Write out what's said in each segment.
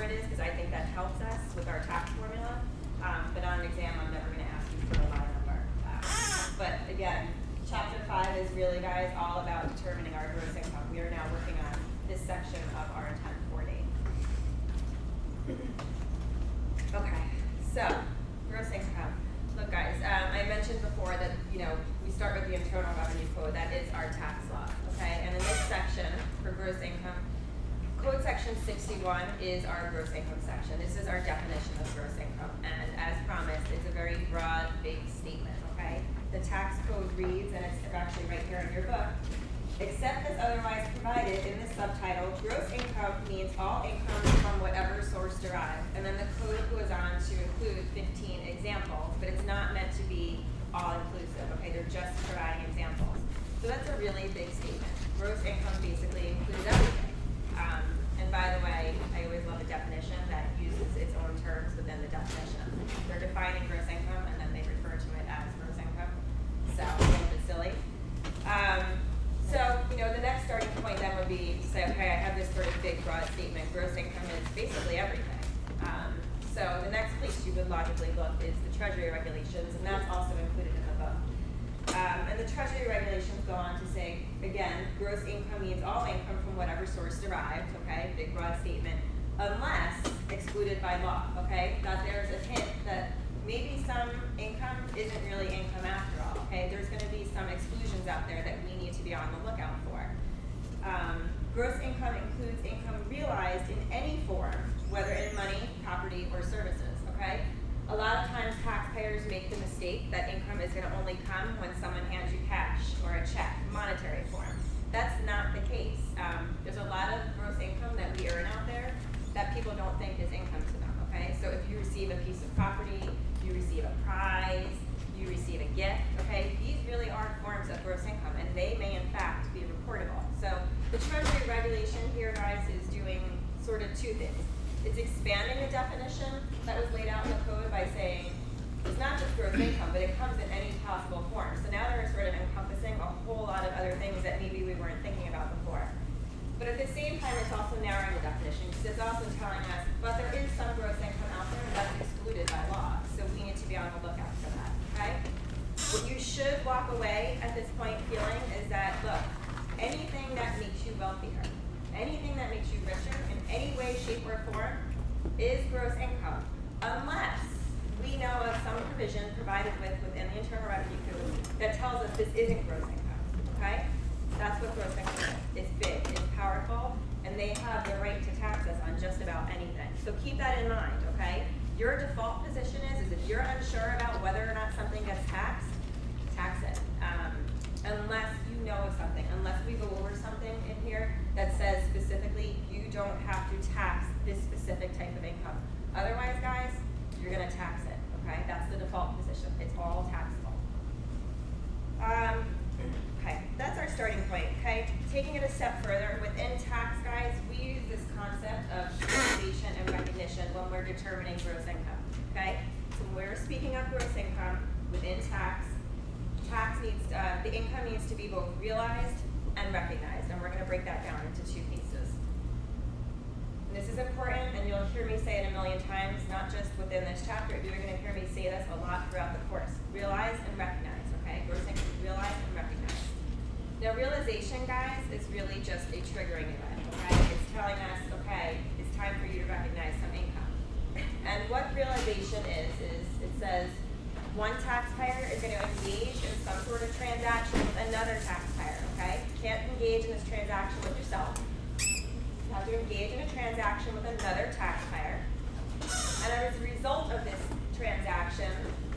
it is because I think that helps us with our tax formula. But on an exam, I'm never going to ask you for a line number. But again, Chapter 5 is really, guys, all about determining our gross income. We are now working on this section of our 1040. Okay, so gross income. Look, guys, I mentioned before that, we start with the Internal Revenue Code. That is our tax law, okay? And in this section for gross income, Code Section 61 is our gross income section. This is our definition of gross income. And as promised, it's a very broad, big statement, okay? The tax code reads, and it's actually right here in your book, except as otherwise provided in the subtitle, gross income means all income from whatever source derived. And then the code goes on to include 15 examples, but it's not meant to be all-inclusive, okay? They're just providing examples. So that's a really big statement. Gross income basically includes everything. And by the way, I always love a definition that uses its own terms within the definition. They're defining gross income, and then they refer to it as gross income. So a little bit silly. So, the next starting point then would be to say, okay, I have this sort of big, broad statement. Gross income is basically everything. So the next place you would logically look is the Treasury regulations, and that's also included in the book. And the Treasury regulations go on to say, again, gross income means all income from whatever source derived, okay, big, broad statement, unless excluded by law, okay? That there's a hint that maybe some income isn't really income after all, okay? There's going to be some exclusions out there that we need to be on the lookout for. Gross income includes income realized in any form, whether in money, property, or services, okay? A lot of times taxpayers make the mistake that income is going to only come when someone hands you cash or a check, monetary form. That's not the case. There's a lot of gross income that we earn out there that people don't think is income to them, okay? So if you receive a piece of property, you receive a prize, you receive a gift, okay? These really are forms of gross income, and they may in fact be reportable. So the Treasury regulation here, guys, is doing sort of two things. It's expanding the definition that was laid out in the code by saying it's not just gross income, but it comes in any possible form. So now they're sort of encompassing a whole lot of other things that maybe we weren't thinking about before. But at the same time, it's also narrowing the definition because it's also telling us, but there is some gross income out there that's excluded by law. So we need to be on the lookout for that, okay? What you should walk away at this point feeling is that, look, anything that makes you wealthier, anything that makes you richer in any way, shape, or form is gross income, unless we know of some provision provided within the Internal Revenue Code that tells us this isn't gross income, okay? That's what gross income is. It's big, it's powerful, and they have the right to tax us on just about anything. So keep that in mind, okay? Your default position is if you're unsure about whether or not something gets taxed, tax it. Unless you know of something, unless we go over something in here that says specifically you don't have to tax this specific type of income. Otherwise, guys, you're going to tax it, okay? That's the default position. It's all taxable. Okay, that's our starting point, okay? Taking it a step further, within tax, guys, we use this concept of realization and recognition when we're determining gross income, okay? So when we're speaking of gross income within tax needs, the income needs to be both realized and recognized, and we're going to break that down into two pieces. And this is important, and you'll hear me say it a million times, not just within this chapter, you're going to hear me say this a lot throughout the course. Realize and recognize, okay? Gross income, realize and recognize. Now, realization, guys, is really just a triggering event, okay? It's telling us, okay, it's time for you to recognize some income. And what realization is it says, one taxpayer is going to engage in some sort of transaction with another taxpayer, okay? You can't engage in this transaction with yourself. You have to engage in a transaction with another taxpayer. And as a result of this transaction,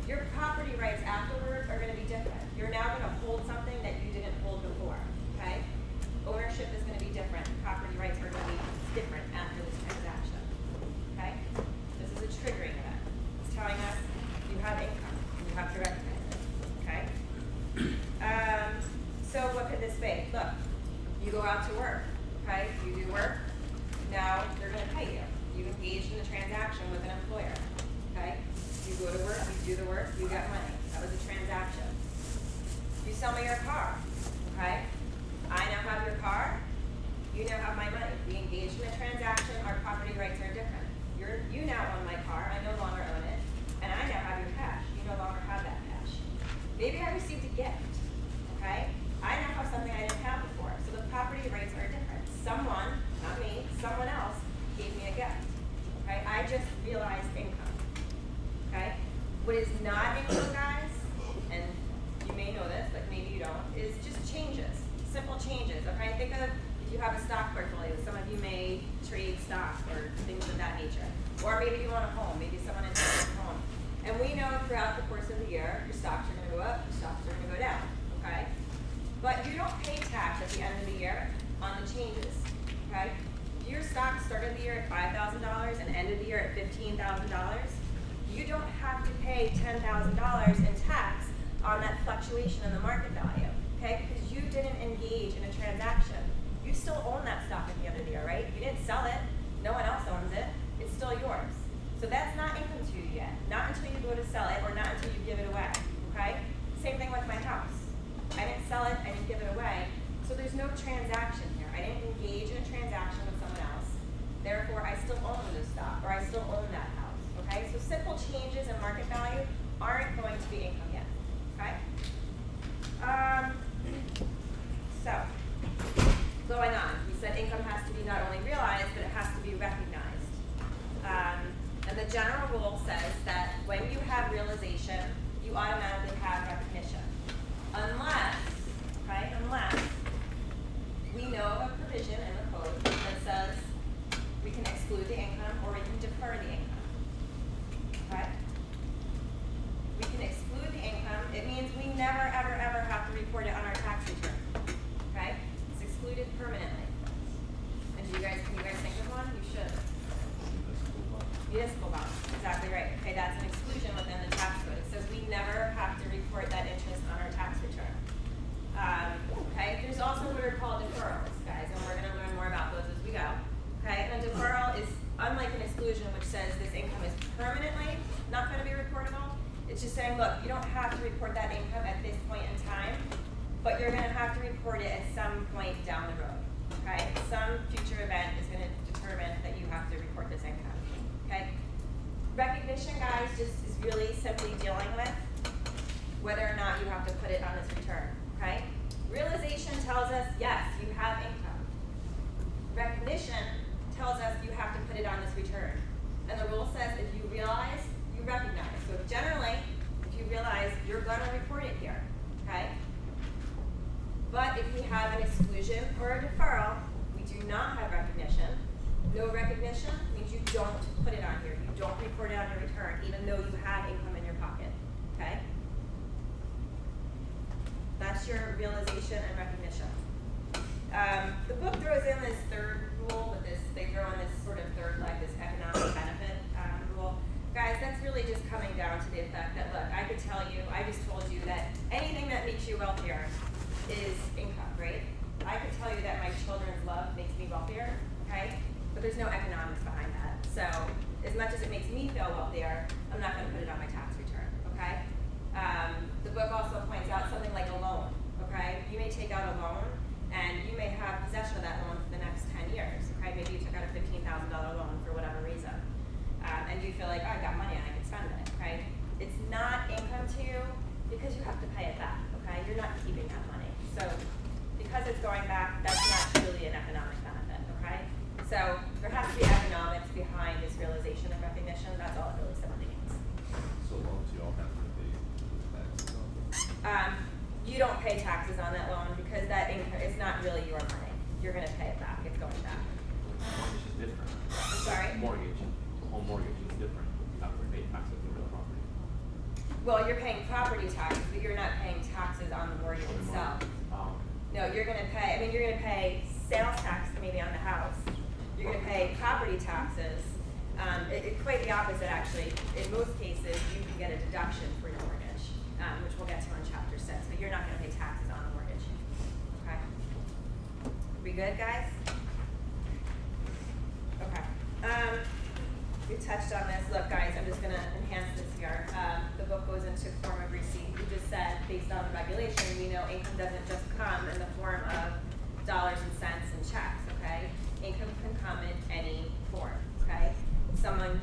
your property rights afterwards are going to be different. You're now going to hold something that you didn't hold before, okay? Ownership is going to be different. Property rights are going to be different after this transaction, okay? This is a triggering event. It's telling us you have income. You have to recognize it, okay? So what could this be? Look, you go out to work, okay? You do work. Now they're going to pay you. You engaged in the transaction with an employer, okay? You go to work, you do the work, you get money. That was a transaction. You sell me your car, okay? I now have your car. You now have my money. We engaged in a transaction. Our property rights are different. you now own my car, I no longer own it, and I now have your cash. You no longer have that cash. Maybe I received a gift, okay? I now have something I didn't have before, so the property rights are different. Someone, not me, someone else gave me a gift, okay? I just realized income, okay? What is not income, guys, and you may know this, but maybe you don't, is just changes, simple changes, okay? Think of if you have a stock portfolio, some of you may trade stock or things of that nature. Or maybe you own a home, maybe someone invests in a home. And we know throughout the course of the year, your stocks are gonna go up, your stocks are gonna go down, okay? But you don't pay tax at the end of the year on the changes, okay? If your stock started the year at $5,000 and ended the year at $15,000, you don't have to pay $10,000 in tax on that fluctuation in the market value, okay? Because you didn't engage in a transaction. You still own that stock at the end of the year, right? You didn't sell it, no one else owns it, it's still yours. So that's not income to you yet, not until you go to sell it or not until you give it away, okay? Same thing with my house. I didn't sell it, I didn't give it away, so there's no transaction here. I didn't engage in a transaction with someone else. Therefore, I still own the stock, or I still own that house, okay? So simple changes in market value aren't going to be income yet, okay? So, going on, we said income has to be not only realized, but it has to be recognized. And the general rule says that when you have realization, you automatically have recognition. Unless we know of a provision in the code that says we can exclude the income or we can defer the income, okay? We can exclude the income. It means we never, ever, ever have to report it on our tax return, okay? It's excluded permanently. And can you guys think of one? You should. Municipal bonds, exactly right. Okay, that's an exclusion within the tax code. It says we never have to report that interest on our tax return. Okay, there's also what are called deferrals, guys, and we're going to learn more about those as we go. Okay, and a deferral is unlike an exclusion, which says this income is permanently not going to be reportable. It's just saying, look, you don't have to report that income at this point in time, but you're going to have to report it at some point down the road. Okay, some future event is going to determine that you have to report this income. Okay, recognition, guys, just is really simply dealing with whether or not you have to put it on this return. Okay, realization tells us yes, you have income. Recognition tells us you have to put it on this return. And the rule says if you realize, you recognize. So generally, if you realize, you're going to report it here. Okay. But if we have an exclusion or a deferral, we do not have recognition. No recognition means you don't put it on here. You don't report it on your return, even though you have income in your pocket. Okay? That's your realization and recognition. The book throws in this third rule with this, they throw in this sort of third leg, this economic benefit rule. Guys, that's really just coming down to the effect that, look, I could tell you, I just told you that anything that makes you wealthier is income, right? I could tell you that my children's love makes me wealthier, okay? But there's no economics behind that. So as much as it makes me feel wealthier, I'm not going to put it on my tax return, okay? The book also points out something like a loan, okay? You may take out a loan, and you may have possession of that loan for the next 10 years, okay? Maybe you took out a $15,000 loan for whatever reason, and you feel like, oh, I got money and I can spend it, okay? It's not income to you because you have to pay it back, okay? You're not keeping that money. So because it's going back, that's not really an economic benefit, okay? So there has to be economics behind this realization and recognition. That's all it really simply means. So loans you all have to pay taxes on? You don't pay taxes on that loan because that income is not really your money. You're going to pay it back. It's going back. Mortgage is different. I'm sorry? Mortgage. Home mortgage is different. You have to pay taxes on real property. Well, you're paying property taxes, but you're not paying taxes on the mortgage On the itself. mortgage. No, you're going to pay, you're going to pay sales tax maybe on the house. You're going to pay property taxes. It's quite the opposite, actually. In most cases, you can get a deduction for your mortgage, which we'll get to in Chapter 6, but you're not going to pay taxes on the mortgage. Okay? We good, guys? Okay. We touched on this. Look, guys, I'm just going to enhance this here. The book goes into form of receipt. We just said, based on the regulation, we know income doesn't just come in the form of dollars and cents and checks, okay? Income can come in any form, okay? Someone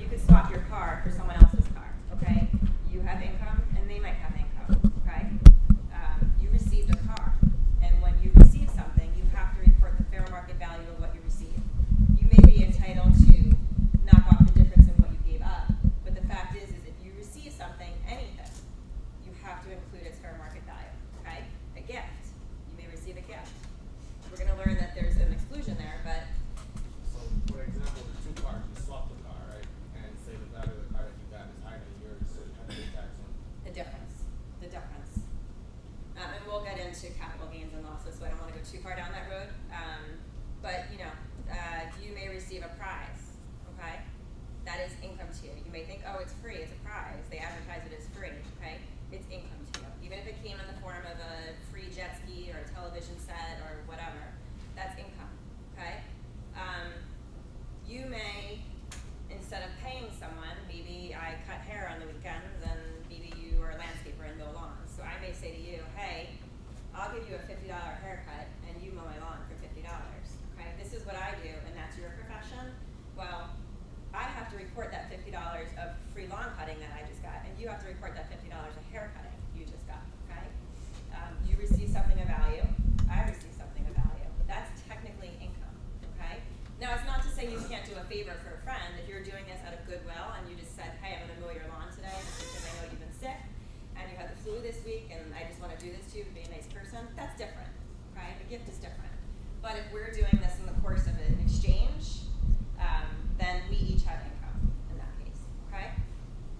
have to report that $50 a haircutting you just got, okay? You receive something of value, I receive something of value. That's technically income, okay? Now, it's not to say you can't do a favor for a friend. If you're doing this out of goodwill and you just said, hey, I'm gonna mow your lawn today because I know you've been sick and you had the flu this week and I just wanna do this to you to be a nice person, that's different, okay? The gift is different. But if we're doing this in the course of an exchange, then we each have income in that case, okay?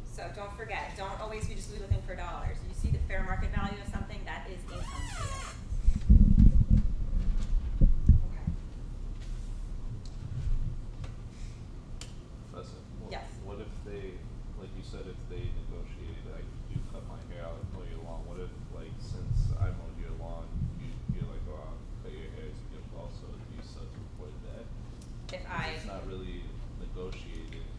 So don't forget, don't always be just looking for dollars. You see the fair market value of something, that is income to you. Okay. Listen, Yes. what if they, like you said, if they negotiated, like, you cut my hair, I'll mow your lawn. What if, like, since I mowed your lawn, you're like, oh, I'll cut your hair as a gift also, you still have to report that? It's not really negotiated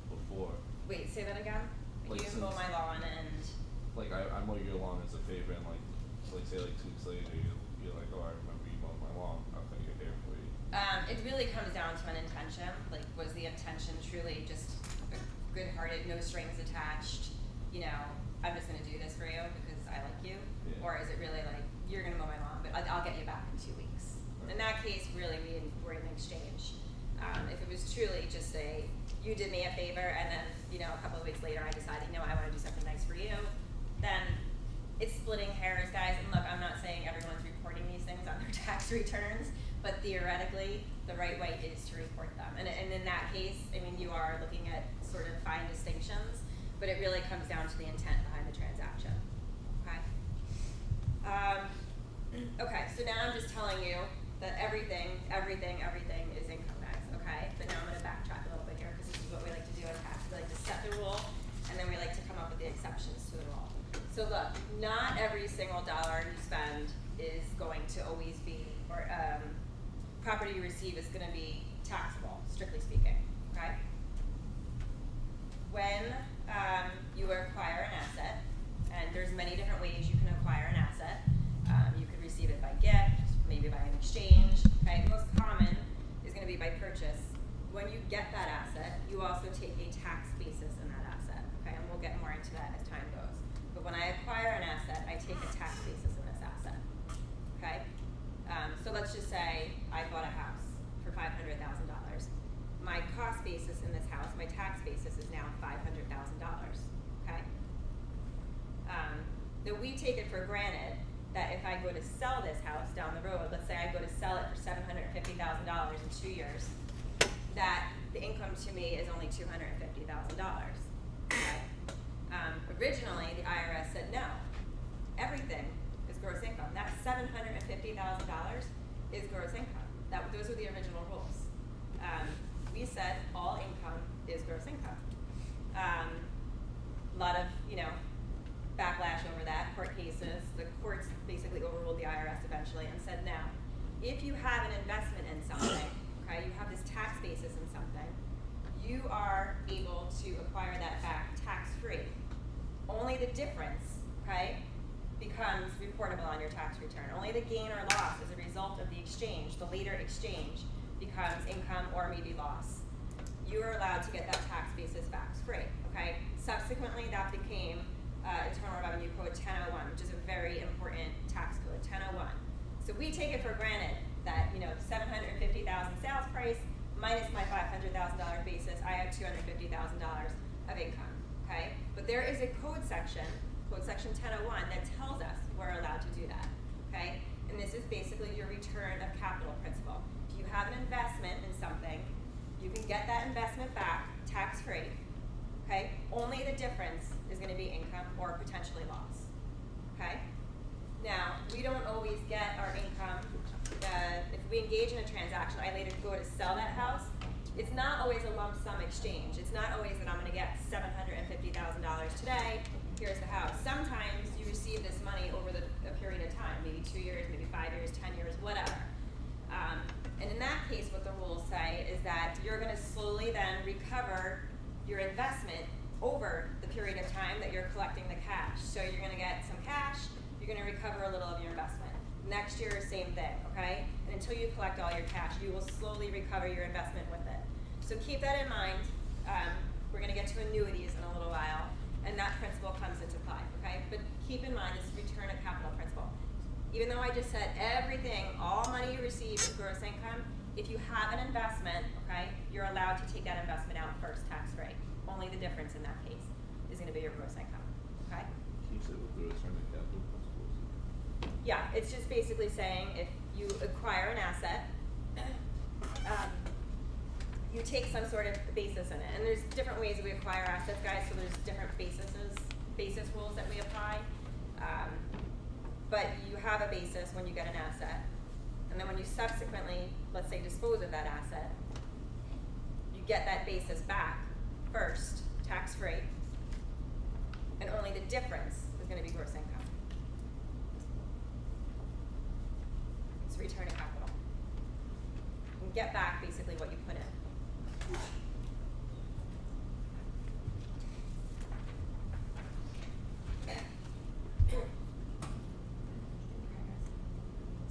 before. Wait, say that again? Like You mow my lawn and, Like, I mow your lawn as a favor, and like say like 2 weeks later, you're like, oh, I remember you mowed my lawn, I'll cut your hair for you. it really comes down to an intention. Like, was the intention truly just good-hearted, no strings attached, you know, I'm just gonna do this for you because I like you? Yeah. Or is it really like, you're gonna mow my lawn, but I'll get you back in 2 weeks? Right. In that case, really, we're in exchange. If it was truly just you did me a favor and then, you know, a couple of weeks later I decided, you know, I wanna do something nice for you, then it's splitting hairs, guys. And look, I'm not saying everyone's reporting these things on their tax returns, but theoretically, the right way is to report them. And in that case, I mean, you are looking at sort of fine distinctions, but it really comes down to the intent behind the transaction, okay? Okay, so now I'm just telling you that everything is income, guys, okay? But now I'm gonna backtrack a little bit here, because this is what we like to do in tax. We like to set the rule, and then we like to come up with the exceptions to the rule. So look, not every single dollar you spend is going to always be, or property you receive is gonna be taxable, strictly speaking, okay? When you acquire an asset, and there's many different ways you can acquire an asset. You could receive it by gift, maybe by an exchange, okay? Most common is gonna be by purchase. When you get that asset, you also take a tax basis in that asset, okay? And we'll get more into that as time goes. But when I acquire an asset, I take a tax basis in this asset, okay? So let's just say I bought a house for $500,000. My cost basis in this house, my tax basis is now $500,000, okay? That we take it for granted that if I go to sell this house down the road, let's say I go to sell it for $750,000 in 2 years, that the income to me is only $250,000, okay? Originally, the IRS said no, everything is gross income. That $750,000 is gross income. Those were the original rules. We said all income is gross income. A lot of, you know, backlash over that, court cases. The courts basically overruled the IRS eventually and said, now, if you have an investment in something, okay, you have this tax basis in something, you are able to acquire that back tax-free. Only the difference, okay, becomes reportable on your tax return. Only the gain or loss as a result of the exchange, the later exchange, becomes income or maybe loss. You are allowed to get that tax basis back free, okay? Subsequently, that became Internal Revenue Code 1001, which is a very important tax code, 1001. So we take it for granted that, you know, $750,000 sales price minus my $500,000 basis, I have $250,000 of income, okay? But there is a code section Section 1001, that tells us we're allowed to do that, okay? And this is basically your return of capital principle. If you have an investment in something, you can get that investment back tax-free, okay? Only the difference is gonna be income or potentially loss, okay? Now, we don't always get our income, if we engage in a transaction, I later go to sell that house, it's not always a lump sum exchange. It's not always that I'm gonna get $750,000 today, here's the house. Sometimes you receive this money over a period of time, maybe 2 years, maybe 5 years, 10 years, whatever. And in that case, what the rules say is that you're gonna slowly then recover your investment over the period of time that you're collecting the cash. So you're gonna get some cash, you're gonna recover a little of your investment. Next year, same thing, okay? And until you collect all your cash, you will slowly recover your investment with it. So keep that in mind. We're gonna get to annuities in a little while. and that principle comes into play, okay? But keep in mind, it's return of capital principle. Even though I just said everything, all money you receive is gross income, if you have an investment, okay, you're allowed to take that investment out first tax-free. Only the difference in that case is gonna be your gross income, okay? You said with the return of capital principles. Yeah, it's just basically saying if you acquire an asset, you take some sort of basis in it. And there's different ways that we acquire assets, guys, so there's different basis rules that we apply. But you have a basis when you get an asset. And then when you subsequently, let's say, dispose of that asset, you get that basis back first, tax-free, and only the difference is gonna be gross income. It's return of capital. You can get back basically what you put in.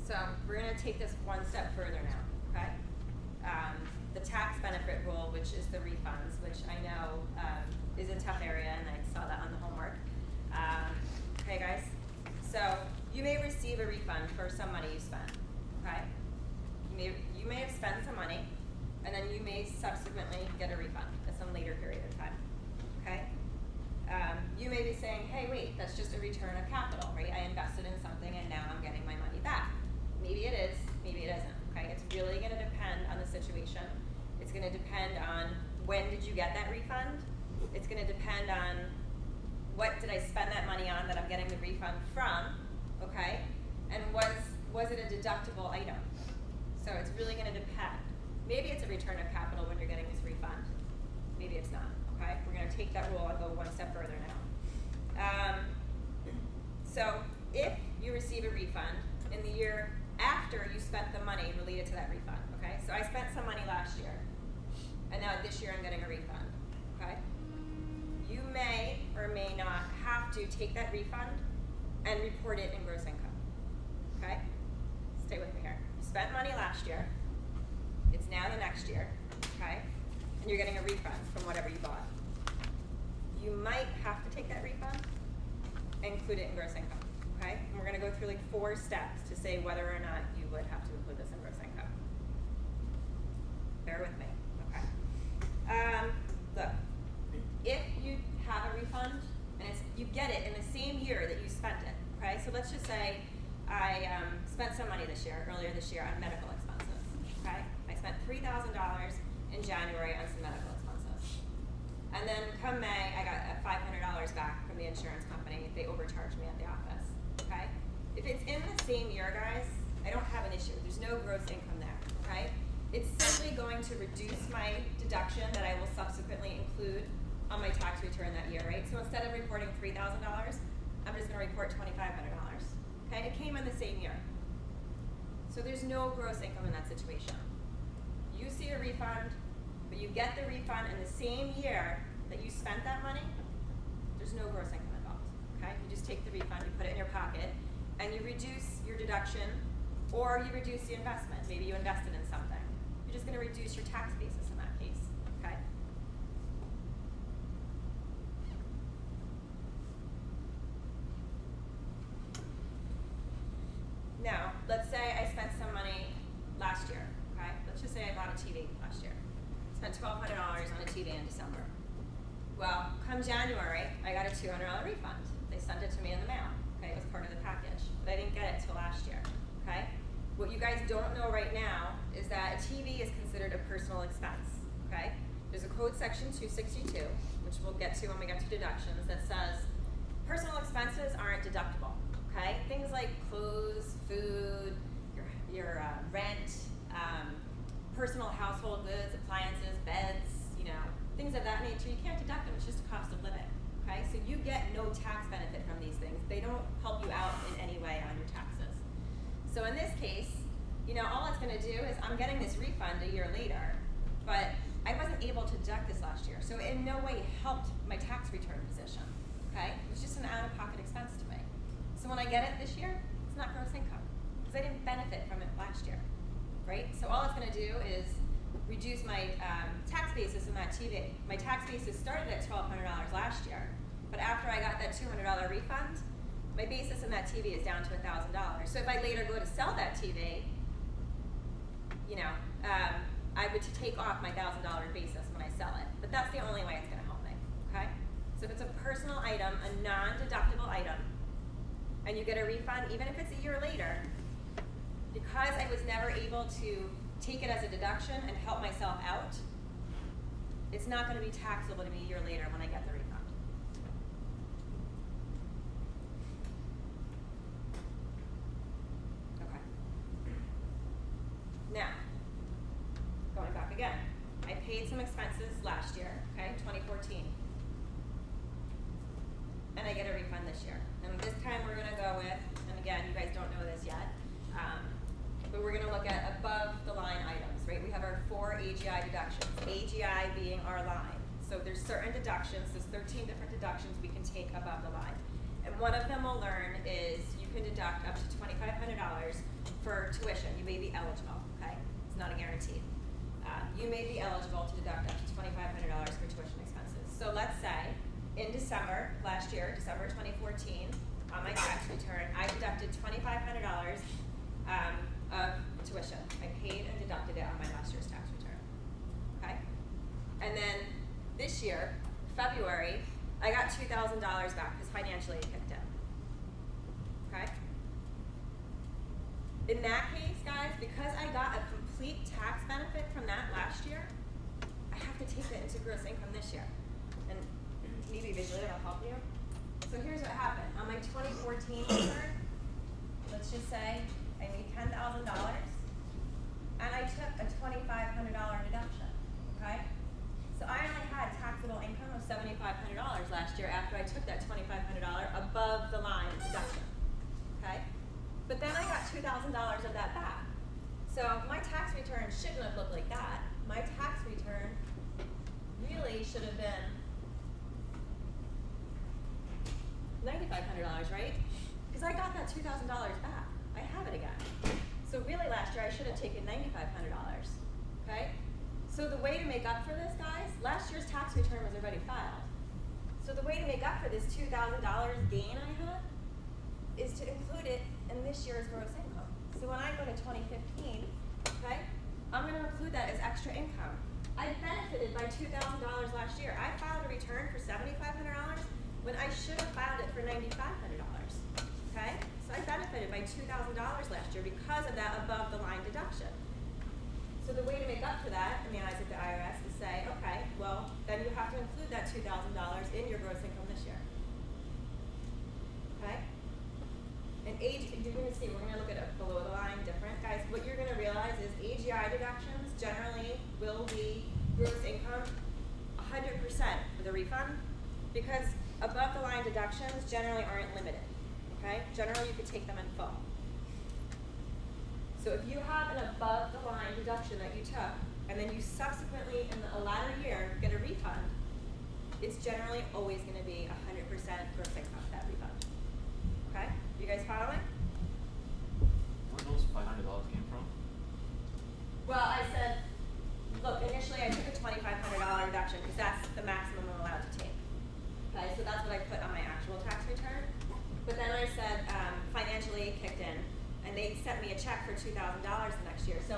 So we're gonna take this one step further now, okay? The tax benefit rule, which is the refunds, which I know is a tough area, and I saw that on the homework. Okay, guys? So you may receive a refund for some money you spent, okay? You may have spent some money, and then you may subsequently get a refund at some later period of time, okay? You may be saying, hey, wait, that's just a return of capital, right? I invested in something and now I'm getting my money back. Maybe it is, maybe it isn't, okay? It's really gonna depend on the situation. It's gonna depend on when did you get that refund. It's gonna depend on what did I spend that money on that I'm getting the refund from, okay? And was it a deductible item? So it's really gonna depend. Maybe it's a return of capital when you're getting this refund. Maybe it's not, okay? We're gonna take that rule and go one step further now. So if you receive a refund in the year after you spent the money related to that refund, okay? So I spent some money last year, and now this year I'm getting a refund, okay? You may or may not have to take that refund and report it in gross income, okay? Stay with me here. You spent money last year, it's now the next year, okay? And you're getting a refund from whatever you bought. You might have to take that refund and include it in gross income, okay? And we're gonna go through like 4 steps to say whether or not you would have to include this in gross income. Bear with me, okay? Look, if you have a refund and you get it in the same year that you spent it, okay? So let's just say I spent some money earlier this year on medical expenses, okay? I spent $3,000 in January on some medical expenses. And then come May, I got $500 back from the insurance company. They overcharged me at the office, okay? If it's in the same year, guys, I don't have an issue. There's no gross income there, okay? It's simply going to reduce my deduction that I will subsequently include on my tax return that year, right? So instead of reporting $3,000, I'm just gonna report $2,500, okay? It came in the same year. So there's no gross income in that situation. You see a refund, but you get the refund in the same year that you spent that money, there's no gross income involved, okay? You just take the refund, you put it in your pocket, and you reduce your deduction, or you reduce the investment. Maybe you invested in something. You're just gonna reduce your tax basis in that case, okay? Now, let's say I spent some money last year, okay? Let's just say I bought a TV last year. Spent $1,200 on a TV in December. Well, come January, I got a $200 refund. They sent it to me in the mail, okay? It was part of the package, but I didn't get it till last year, okay? What you guys don't know right now is that a TV is considered a personal expense, okay? There's a code section 262, which we'll get to when we get to deductions, that says personal expenses aren't deductible, okay? Things like clothes, food, your rent, personal household goods, appliances, beds, things of that nature, you can't deduct them. It's just a cost of living, okay? So you get no tax benefit from these things. They don't help you out in any way on your taxes. So in this case, all it's gonna do is I'm getting this refund a year later, but I wasn't able to deduct this last year. So it in no way helped my tax return position, okay? It was just an out-of-pocket expense to me. So when I get it this year, it's not gross income, because I didn't benefit from it last year, right? So all it's gonna do is reduce my tax basis in that TV. My tax basis started at $1,200 last year, But after I got that $200 refund, my basis in that TV is down to $1,000. So if I later go to sell that TV, you know, I would take off my $1,000 basis when I sell it. But that's the only way it's going to help me, okay? So if it's a personal item, a non-deductible item, and you get a refund, even if it's a year later, because I was never able to take it as a deduction and help myself out, it's not going to be taxable to me a year later when I get the refund. Okay. Now, going back again, I paid some expenses last year, okay, 2014. And I get a refund this year. And this time we're going to go with, and again, you guys don't know this yet, but we're going to look at above the line items, right? We have our 4 AGI deductions, AGI being our line. So there's certain deductions, there's 13 different deductions we can take above the line. And one of them we'll learn is you can deduct up to $2,500 for tuition. You may be eligible, okay? It's not a guarantee. You may be eligible to deduct up to $2,500 for tuition expenses. So let's say in December, last year, December 2014, on my tax return, I deducted $2,500 of tuition. I paid and deducted it on my last year's tax return, okay? And then this year, February, I got $2,000 back because financially it kicked in, okay? In that case, guys, because I got a complete tax benefit from that last year, I have to take that into gross income this year. And maybe visually that'll help you. So here's what happened. On my 2014 return, let's just say I made $10,000 and I took a $2,500 deduction, okay? So I only had taxable income of $7,500 last year after I took that $2,500 above the line deduction, okay? But then I got $2,000 of that back. So my tax return shouldn't have looked like that. My tax return really should have been $9,500, right? Because I got that $2,000 back. I have it again. So really last year I should have taken $9,500, okay? So the way to make up for this, guys, last year's tax return was already filed. So the way to make up for this $2,000 gain I had is to include it in this year's gross income. So when I go to 2015, okay, I'm going to include that as extra income. I benefited by $2,000 last year. I filed a return for $7,500 when I should have filed it for $9,500, okay? So I benefited by $2,000 last year because of that above the line deduction. So the way to make up for that in the eyes of the IRS is say, okay, well, then you have to include that $2,000 in your gross income this year, okay? And you're going to see, we're going to look at a below the line different. Guys, what you're going to realize is AGI deductions generally will be gross income 100% for the refund because above the line deductions generally aren't limited, okay? Generally you could take them in full. So if you have an above the line deduction that you took and then you subsequently in a latter year get a refund, it's generally always going to be 100% gross income, that refund, okay? You guys following? Where those $500 came from? Well, I said, look, initially I took a $2,500 reduction because that's the maximum I'm allowed to take. Okay, so that's what I put on my actual tax return. But then I said financially it kicked in, and they sent me a check for $2,000 the next year. So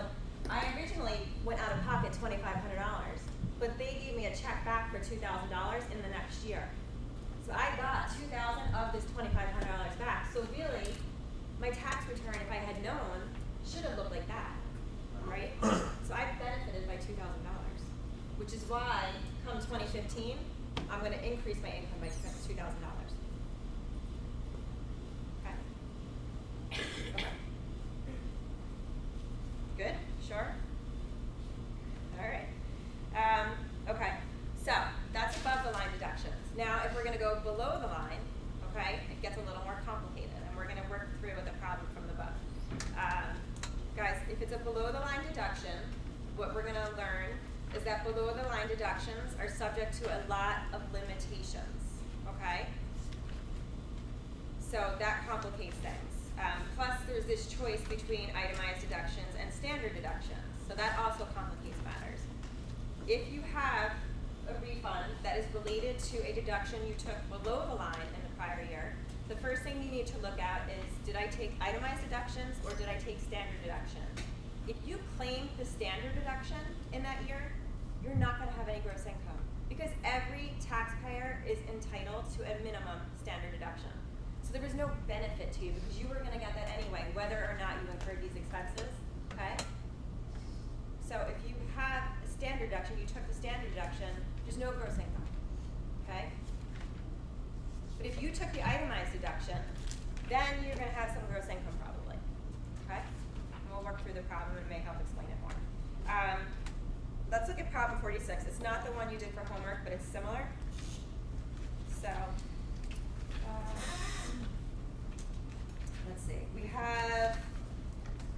I originally went out of pocket $2,500, but they gave me a check back for $2,000 in the next year. So I got $2,000 of this $2,500 back. So really, my tax return, if I had known, should have looked like that, right? So I benefited by $2,000, which is why, come 2015, I'm going to increase my income by $2,000. Okay. Okay. Good? Sure? All right. Okay. So that's above the line deductions. Now, if we're going to go below the line, okay, it gets a little more complicated, and we're going to work through the problem from the book. Guys, if it's a below the line deduction, what we're going to learn is that below the line deductions are subject to a lot of limitations, okay? So that complicates things. Plus, there's this choice between itemized deductions and standard deductions. So that also complicates matters. If you have a refund that is related to a deduction you took below the line in the prior year, the first thing you need to look at is, did I take itemized deductions or did I take standard deduction? If you claim the standard deduction in that year, you're not gonna have any gross income because every taxpayer is entitled to a minimum standard deduction. So there was no benefit to you because you were gonna get that anyway, whether or not you incurred these expenses, okay? So if you have a standard deduction, you took the standard deduction, there's no gross income, okay? But if you took the itemized deduction, then you're gonna have some gross income probably, okay? And we'll work through the problem, it may help explain it more. Let's look at problem 46. It's not the one you did for homework, but it's similar. So, let's see, we have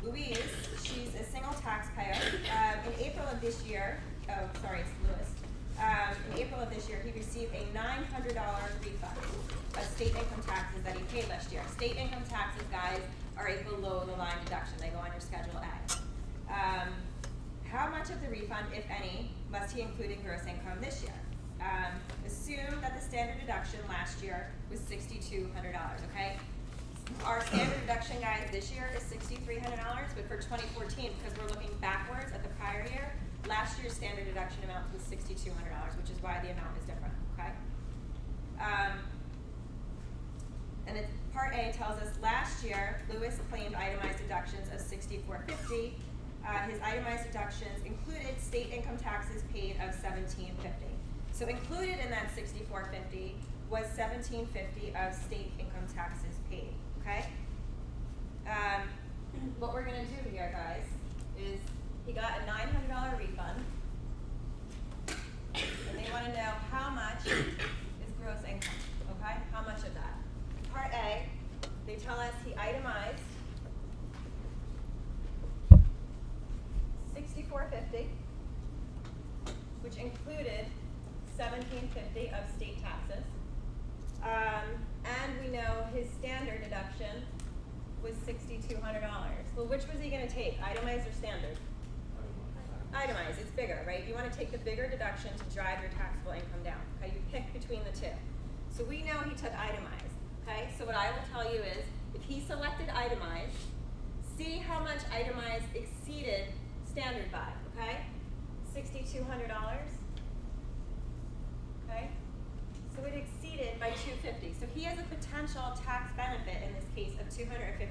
Louise, she's a single taxpayer. In April of this year, it's Lewis. In April of this year, he received a $900 refund of state income taxes that he paid last year. State income taxes, guys, are a below the line deduction. They go on your Schedule A. How much of the refund, if any, must he include in gross income this year? Assume that the standard deduction last year was $6,200, okay? Our standard deduction, guys, this year is $6,300, but for 2014, because we're looking backwards at the prior year, last year's standard deduction amount was $6,200, which is why the amount is different, okay? And it's Part A tells us last year, Lewis claimed itemized deductions of $6,450. His itemized deductions included state income taxes paid of $1,750. So included in that $6,450 was $1,750 of state income taxes paid, okay? What we're gonna do here, guys, is he got a $900 refund, and they wanna know how much is gross income, okay? How much of that? Part A, they tell us he itemized $6,450, which included $1,750 of state taxes. And we know his standard deduction was $6,200. Well, which was he gonna take, itemized or standard? Itemized, it's bigger, right? You wanna take the bigger deduction to drive your taxable income down, okay? You pick between the two. So we know he took itemized, okay? So what I will tell you is, if he selected itemized, see how much itemized exceeded standard by, okay? $6,200, okay? So it exceeded by $250. So he has a potential tax benefit in this case of $250.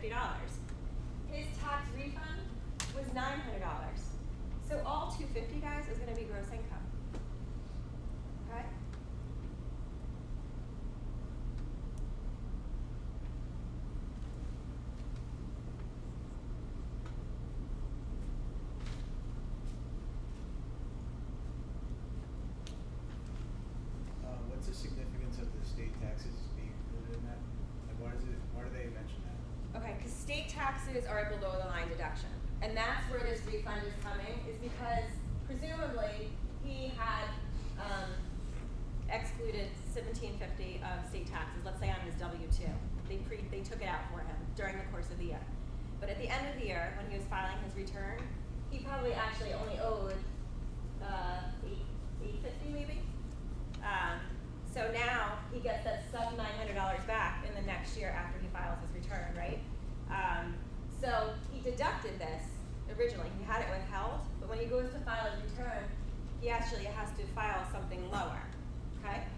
His tax refund was $900. So all $250, guys, is gonna be gross income, okay? What's the significance of the state taxes being included in that? Like, why do they mention that? Okay, because state taxes are a below the line deduction. And that's where this refund is coming, is because presumably he had excluded $1,750 of state taxes, let's say on his W-2. They took it out for him during the course of the year. But at the end of the year, when he was filing his return, he probably actually only owed $850 maybe. So now he gets that sub $900 back in the next year after he files his return, right? So he deducted this originally. He had it withheld, but when he goes to file his return, he actually has to file something lower, okay?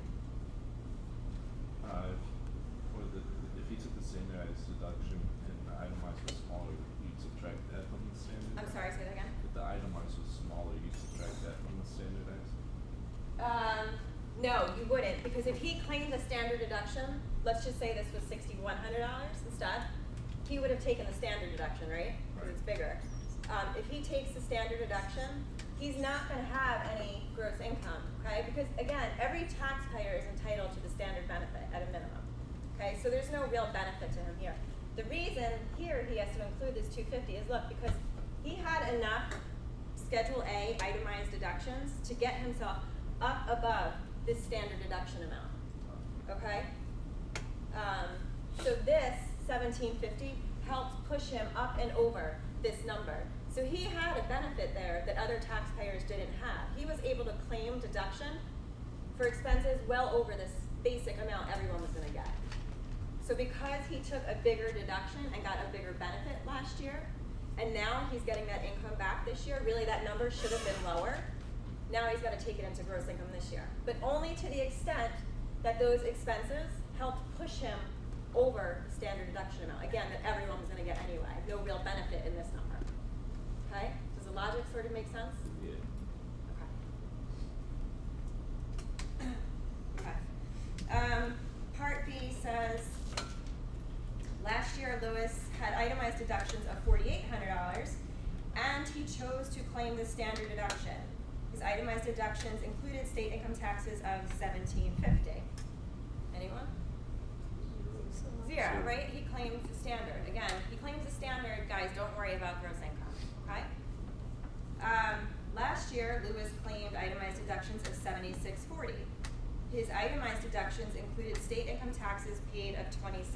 If he took the standardized deduction and the itemized was smaller, you'd subtract that from the standard? I'm sorry, say that again? If the itemized was smaller, you'd subtract that from the standardized? No, you wouldn't, because if he claimed the standard deduction, let's just say this was $6,100 instead, he would have taken the standard deduction, right? Because it's bigger. If he takes the standard deduction, he's not going to have any gross income, okay? Because again, every taxpayer is entitled to the standard benefit at a minimum, okay? So there's no real benefit to him here. The reason here he has to include this $250 is, look, because he had enough Schedule A itemized deductions to get himself up above this standard deduction amount, okay? So this $1,750 helps push him up and over this number. So he had a benefit there that other taxpayers didn't have. He was able to claim deduction for expenses well over this basic amount everyone was gonna get. So because he took a bigger deduction and got a bigger benefit last year, and now he's getting that income back this year, really that number should have been lower. Now he's gotta take it into gross income this year. But only to the extent that those expenses helped push him over the standard deduction amount. Again, that everyone was gonna get anyway. No real benefit in this number. Okay? Does the logic sort of make sense? Yeah. Okay. Part B says, last year Lewis had itemized deductions of $4,800 and he chose to claim the standard deduction. His itemized deductions included state income taxes of $1,750. Anyone? Zero, right? He claims the standard. Again, he claims the standard, guys, don't worry about gross income, okay? Last year, Lewis claimed itemized deductions of $76.40. His itemized deductions included state income taxes paid of $27.50. Let me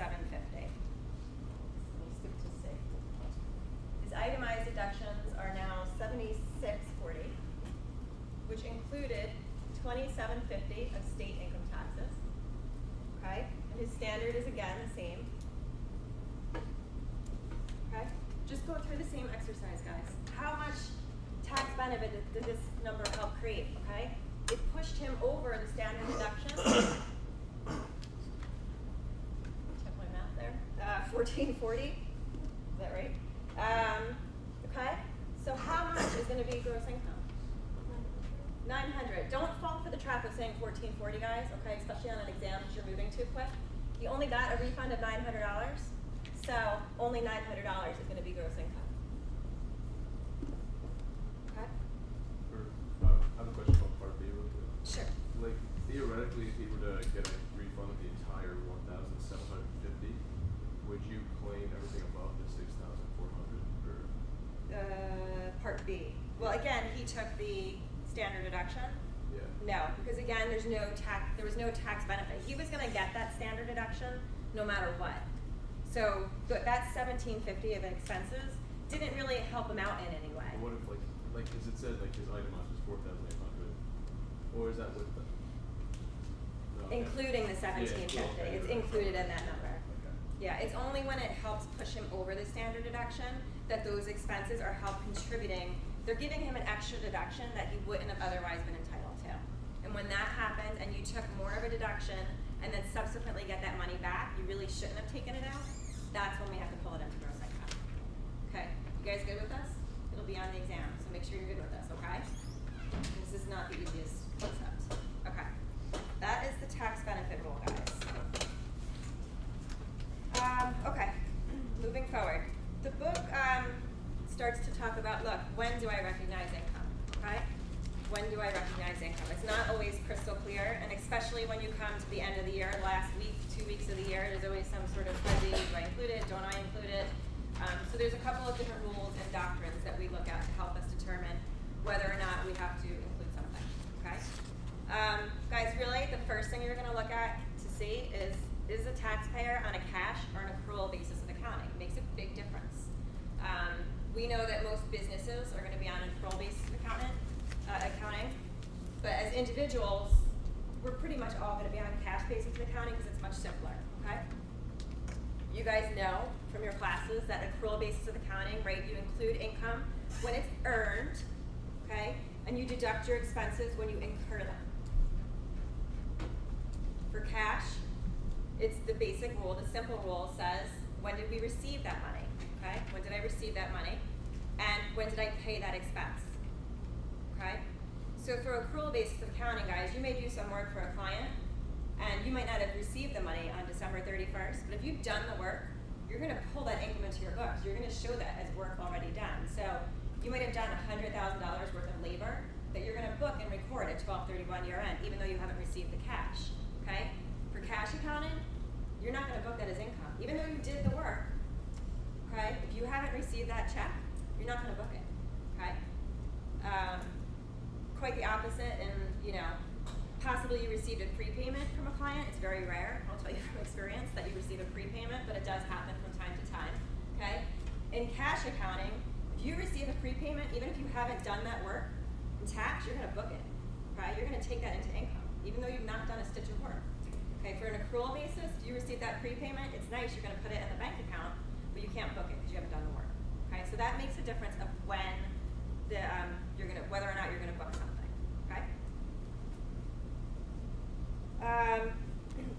skip to C. His itemized deductions are now $76.40, which included $27.50 of state income taxes. Okay? And his standard is again the same. Okay? Just go through the same exercise, guys. How much tax benefit did this number help create? Okay? It pushed him over the standard deduction. Check my math there. 1440. Is that right? Okay. So how much is going to be gross income? 900. Don't fall for the trap of saying 1440, guys. Okay, especially on an exam that you're moving too quick. You only got a refund of $900, so only $900 is going to be gross income. Okay. I have a question about Part B real quick. Sure. Like, theoretically, if he were to get a refund of the entire $1,750, would you claim everything above the $6,400, or? Part B. Well, again, he took the standard deduction. Yeah. No, because again, there was no tax benefit. He was gonna get that standard deduction no matter what. So that $1,750 of expenses didn't really help him out in any way. But what if, like, cause it said, like, his itemized was $4,800, or is that with the? No, okay. Including the $1,750. Yeah, okay, It's right. included in that number. Okay. Yeah, it's only when it helps push him over the standard deduction that those expenses are help contributing. They're giving him an extra deduction that he wouldn't have otherwise been entitled to. And when that happens and you took more of a deduction and then subsequently get that money back, you really shouldn't have taken it out. That's when we have to pull it into gross income. Okay, you guys good with us? It'll be on the exam, so make sure you're good with us, okay? This is not the easiest concept. Okay, that is the tax benefit rule, guys. Okay, moving forward. The book starts to talk about, look, when do I recognize income, okay? When do I recognize income? It's not always crystal clear, and especially when you come to the end of the year, last week, 2 weeks of the year, there's always some sort of fuzzy, do I include it, don't I include it? So there's a couple of different rules and doctrines that we look at to help us determine whether or not we have to include something, okay? Guys, really, the first thing you're gonna look at to see is a taxpayer on a cash or an accrual basis of accounting? It makes a big difference. We know that most businesses are gonna be on an accrual basis of accounting, but as individuals, we're pretty much all gonna be on cash basis of accounting because it's much simpler, okay? You guys know from your classes that accrual basis of accounting, right, you include income when it's earned, okay? And you deduct your expenses when you incur them. For cash, it's the basic rule, the simple rule says, when did we receive that money, okay? When did I receive that money? And when did I pay that expense, okay? So for accrual basis of accounting, guys, you may do some work for a client, and you might not have received the money on December 31st, but if you've done the work, you're gonna pull that income into your books. You're gonna show that as work already done. So you might have done $100,000 worth of labor that you're gonna book and record at 12/31 year end, even though you haven't received the cash, okay? For cash accounting, you're not gonna book that as income, even though you did the work, okay? If you haven't received that check, you're not gonna book it, okay? Quite the opposite, and possibly you received a prepayment from a client. It's very rare, I'll tell you from experience, that you receive a prepayment, but it does happen from time to time, okay? In cash accounting, if you receive a prepayment, even if you haven't done that work, in tax, you're gonna book it, right? You're gonna take that into income. even though you've not done a stitch of work. Okay, for an accrual basis, you receive that prepayment, it's nice, you're gonna put it in the bank account, but you can't book it because you haven't done the work. Okay, so that makes a difference of when the, whether or not you're gonna book something, okay?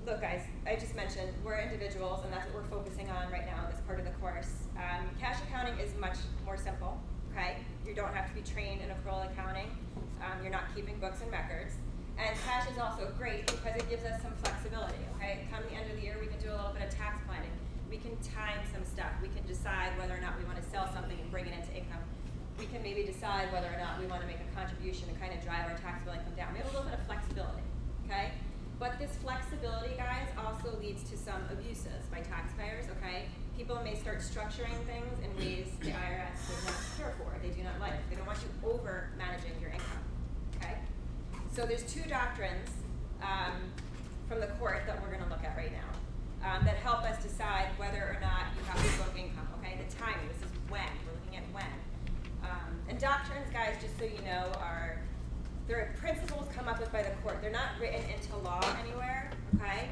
Look guys, I just mentioned, we're individuals and that's what we're focusing on right now, this part of the course. Cash accounting is much more simple, okay? You don't have to be trained in accrual accounting. You're not keeping books and records. And cash is also great because it gives us some flexibility, okay? Come the end of the year, we can do a little bit of tax planning. We can time some stuff. We can decide whether or not we want to sell something and bring it into income. We can maybe decide whether or not we want to make a contribution to kind of drive our taxable income down. We have a little bit of flexibility, okay? But this flexibility, guys, also leads to some abuses by taxpayers, okay? People may start structuring things in ways the IRS does not care for, they do not like. They don't want you over managing your income, okay? So there's two doctrines from the court that we're gonna look at right now that help us decide whether or not you have to book income, okay? The timing, this is when, we're looking at when. And doctrines, guys, just so you know, they're principles come up with by the court. They're not written into law anywhere, okay?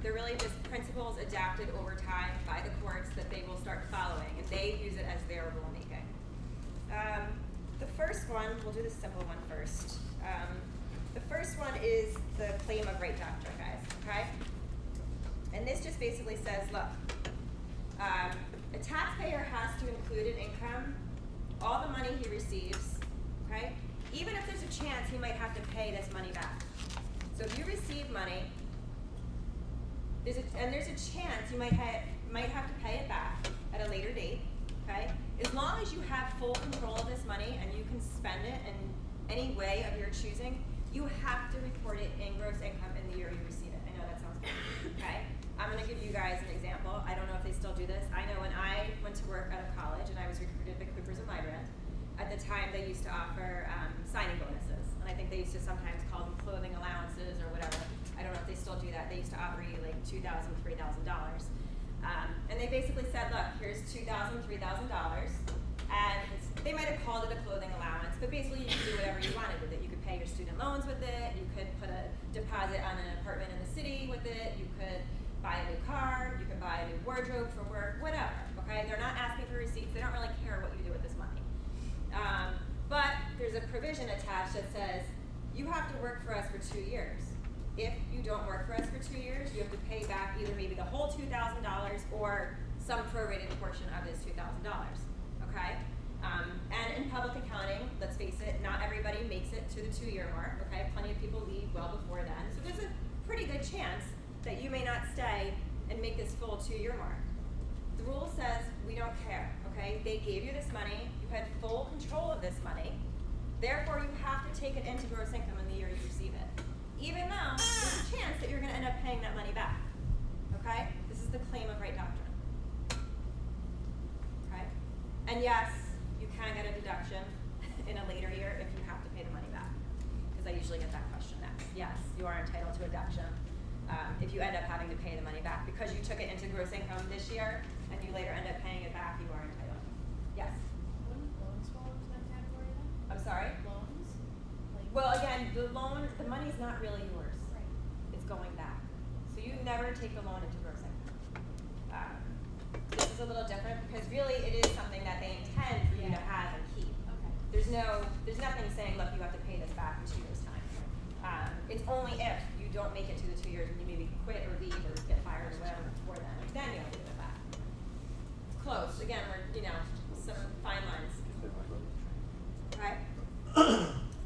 They're really just principles adapted over time by the courts that they will start following, and they use it as their rulemaking. The first one, we'll do the simple one first. The first one is the claim of right doctrine, guys, okay? And this just basically says, look, a taxpayer has to include in income all the money he receives, okay? Even if there's a chance he might have to pay this money back. So if you receive money, there's a chance you might have to pay it back at a later date, okay? As long as you have full control of this money and you can spend it in any way of your choosing, you have to report it in gross income in the year you receive it. I know that sounds good, okay? I'm gonna give you guys an example. I don't know if they still do this. I know when I went to work at a college and I was recruited by Coopers and Lybrand, at the time they used to offer signing bonuses. And I think they used to sometimes call them clothing allowances or whatever. I don't know if they still do that. They used to offer you like $2,000, $3,000. And they basically said, look, here's $2,000, $3,000. And they might have called it a clothing allowance, but basically you could do whatever you wanted with it. You could pay your student loans with it. You could put a deposit on an apartment in the city with it. You could buy a new car. You could buy a new wardrobe for work, whatever, okay? They're not asking for receipts. They don't really care what you do with this money. But there's a provision attached that says you have to work for us for 2 years. If you don't work for us for 2 years, you have to pay back either maybe the whole $2,000 or some prorated portion of this $2,000, okay? And in public accounting, let's face it, not everybody makes it to the 2-year mark, okay? Plenty of people leave well before then. So there's a pretty good chance that you may not stay and make this full 2-year mark. The rule says we don't care, okay? They gave you this money, you had full control of this money, therefore you have to take it into gross income in the year you receive it. Even though there's a chance that you're gonna end up paying that money back, okay? This is the claim of right doctrine, okay? And yes, you can get a deduction in a later year if you have to pay the money back, because I usually get that question next. Yes, you are entitled to a deduction. If you end up having to pay the money back because you took it into gross income this year and you later end up paying it back, you are entitled. Yes? Wouldn't loans fall into that category then? I'm sorry? Loans? Like, Well, again, the money's not really yours. right. It's going back. So you never take the loan into gross income. This is a little different because really it is something that they intend for you to have and keep. Okay. There's nothing saying, look, you have to pay this back in 2 years' time. It's only if you don't make it to the 2 years and you maybe quit or leave or get fired or whatever before then you have to give it back. It's close. Again, we're, some fine lines. Okay?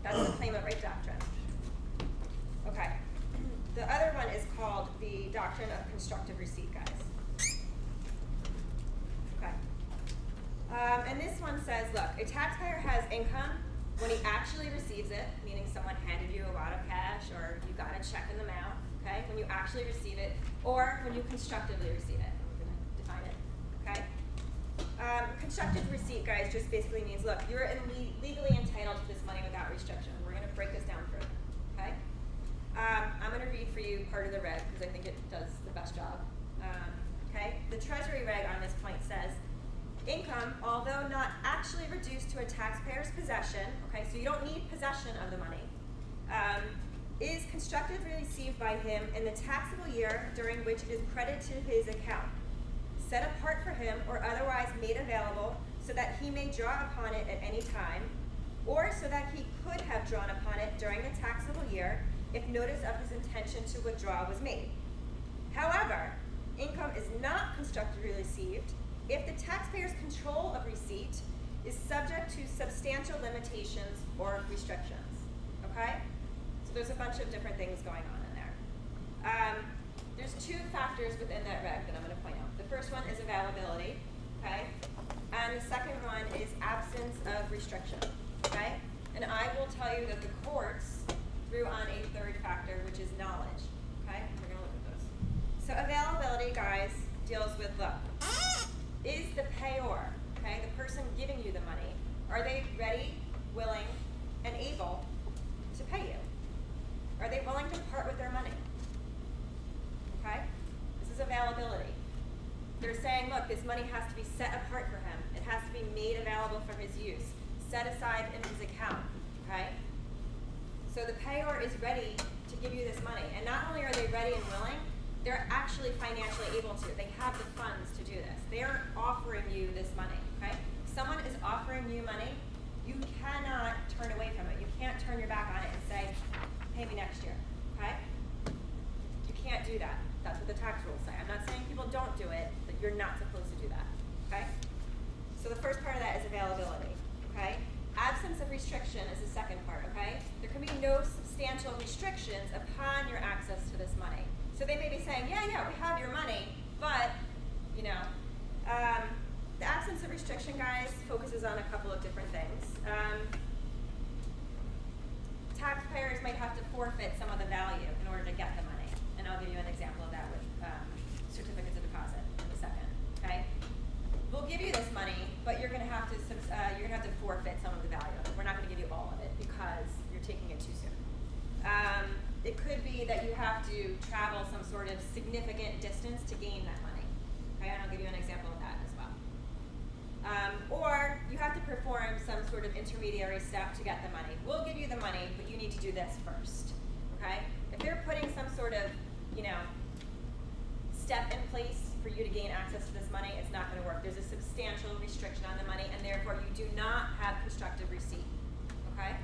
That's the claim of right doctrine. Okay. The other one is called the doctrine of constructive receipt, guys. Okay. And this one says, look, a taxpayer has income when he actually receives it, meaning someone handed you a wad of cash or you got a check in the mail, okay? When you actually receive it, or when you constructively receive it. I'm gonna define it, okay? Constructive receipt, guys, just basically means, look, you're legally entitled to this money without restriction. We're gonna break this down further, okay? I'm gonna read for you part of the reg, because I think it does the best job, okay? The Treasury reg on this point says, income, although not actually reduced to a taxpayer's possession, okay, so you don't need possession of the money, is constructively received by him in the taxable year during which it is credited to his account, set apart for him or otherwise made available so that he may draw upon it at any time, or so that he could have drawn upon it during the taxable year if notice of his intention to withdraw was made. However, income is not constructively received if the taxpayer's control of receipt is subject to substantial limitations or restrictions. Okay? So there's a bunch of different things going on in there. There's two factors within that reg that I'm going to point out. The first one is availability, okay? And the second one is absence of restriction, okay? And I will tell you that the courts threw on a third factor, which is knowledge, okay? We're going to look at those. So availability, guys, deals with, look, is the payor, okay, the person giving you the money, are they ready, willing, and able to pay you? Are they willing to part with their money? Okay? This is availability. They're saying, look, this money has to be set apart for him. It has to be made available for his use, set aside in his account, okay? So the payor is ready to give you this money. And not only are they ready and willing, they're actually financially able to. They have the funds to do this. They're offering you this money, okay? If someone is offering you money, you cannot turn away from it. You can't turn your back on it and say, pay me next year, okay? You can't do that. That's what the tax rules say. I'm not saying people don't do it, but you're not supposed to do that, okay? So the first part of that is availability, okay? Absence of restriction is the second part, okay? There can be no substantial restrictions upon your access to this money. So they may be saying, yeah, we have your money, but, you know, the absence of restriction, guys, focuses on a couple of different things. Taxpayers might have to forfeit some of the value in order to get the money. And I'll give you an example of that with certificates of deposit in a second, okay? We'll give you this money, but you're gonna have to forfeit some of the value of it. We're not gonna give you all of it because you're taking it too soon. It could be that you have to travel some sort of significant distance to gain that money. Okay, and I'll give you an example of that as well. Or you have to perform some sort of intermediary step to get the money. We'll give you the money, but you need to do this first. Okay? If they're putting some sort of, step in place for you to gain access to this money, it's not going to work. There's a substantial restriction on the money, and therefore you do not have constructive receipt. Okay?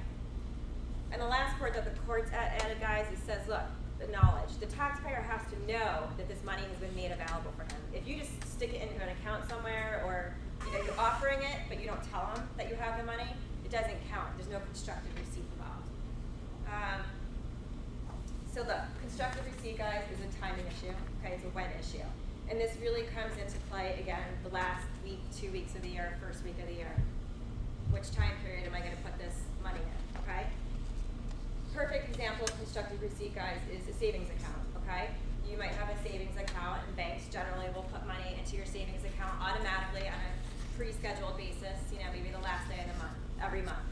And the last part that the court's added, guys, it says, look, the knowledge. The taxpayer has to know that this money has been made available for him. If you just stick it into an account somewhere, or you're offering it, but you don't tell them that you have the money, it doesn't count. There's no constructive receipt involved. So look, constructive receipt, guys, is a timing issue. Okay, it's a when issue. And this really comes into play, again, the last week, 2 weeks of the year, first week of the year. Which time period am I going to put this money in, okay? Perfect example of constructive receipt, guys, is a savings account, okay? You might have a savings account, and banks generally will put money into your savings account automatically on a pre-scheduled basis, maybe the last day of the month, every month.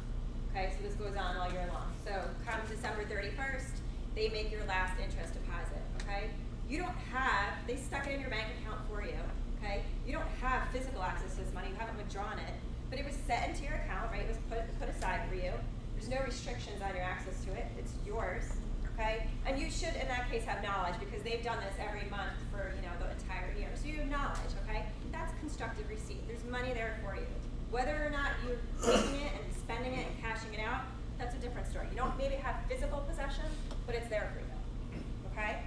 Okay, so this goes on all year long. So come December 31st, they make your last interest deposit, okay? They stuck it in your bank account for you, okay? You don't have physical access to this money, you haven't withdrawn it, but it was set into your account, right? It was put aside for you. There's no restrictions on your access to it, it's yours, okay? And you should, in that case, have knowledge because they've done this every month for, the entire year. So you have knowledge, okay? That's constructive receipt. There's money there for you. Whether or not you're taking it and spending it and cashing it out, that's a different story. You don't maybe have physical possession, but it's there for you, okay?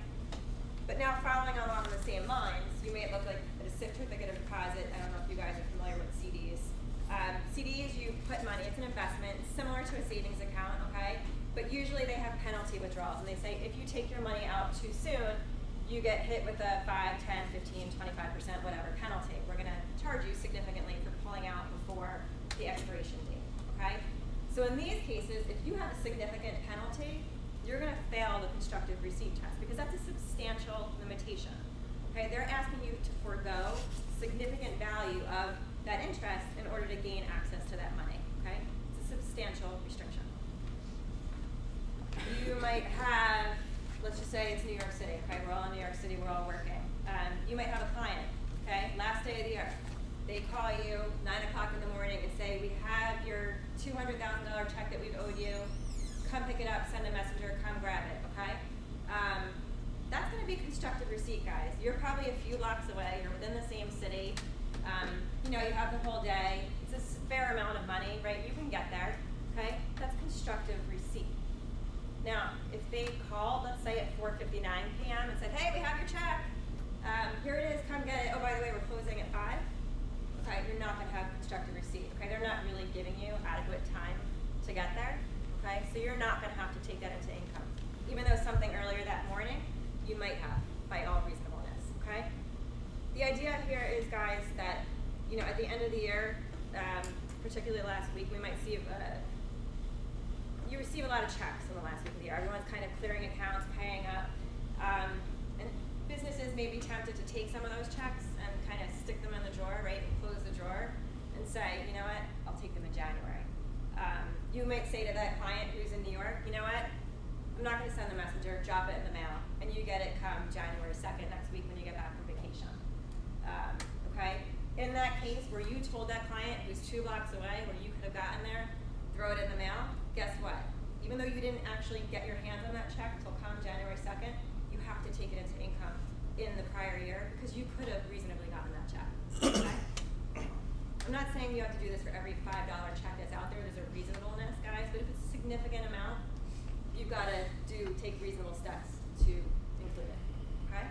But now following along the same lines, you may look like a certificate of deposit. I don't know if you guys are familiar with CDs. CDs, you put money, it's an investment, similar to a savings account, okay? But usually they have penalty withdrawals, and they say if you take your money out too soon, you get hit with a 5, 10, 15, 25%, whatever penalty. We're gonna charge you significantly for pulling out before the expiration date, okay? So in these cases, if you have a significant penalty, you're gonna fail the constructive receipt test because that's a substantial limitation, okay? They're asking you to forego significant value of that interest in order to gain access to that money, okay? It's a substantial restriction. You might have, let's just say it's New York City, okay? We're all in New York City, we're all working. You might have a client, okay? Last day of the year. They call you 9 o'clock in the morning and say, we have your $200,000 check that we've owed you. come pick it up, send a messenger, come grab it, okay? That's gonna be constructive receipt, guys. You're probably a few blocks away, you're within the same city, you know, you have the whole day, it's a fair amount of money, right? You can get there, okay? That's constructive receipt. Now, if they called, let's say at 4:59 p.m. and said, hey, we have your check, here it is, come get it, oh, by the way, we're closing at 5, okay, you're not gonna have constructive receipt, okay? They're not really giving you adequate time to get there, okay? So you're not gonna have to take that into income. Even though something earlier that morning, you might have, by all reasonableness, okay? The idea here is, guys, that, you know, at the end of the year, particularly last week, we might see, you receive a lot of checks in the last week of the year. Everyone's kind of clearing accounts, paying up, and businesses may be tempted to take some of those checks and kind of stick them in the drawer, right, and close the drawer and say, you know what, I'll take them in January. You might say to that client who's in New York, you know what, I'm not going to send the messenger, drop it in the mail, and you get it come January 2nd next week when you get back from vacation. Okay? In that case where you told that client who's 2 blocks away, where you could have gotten there, throw it in the mail, guess what? Even though you didn't actually get your hands on that check till come January 2nd, you have to take it into income in the prior year because you could have reasonably gotten that check. Okay? I'm not saying you have to do this for every $5 check that's out there. There's a reasonableness, guys, but if it's a significant amount, you've got to take reasonable steps to include it, okay?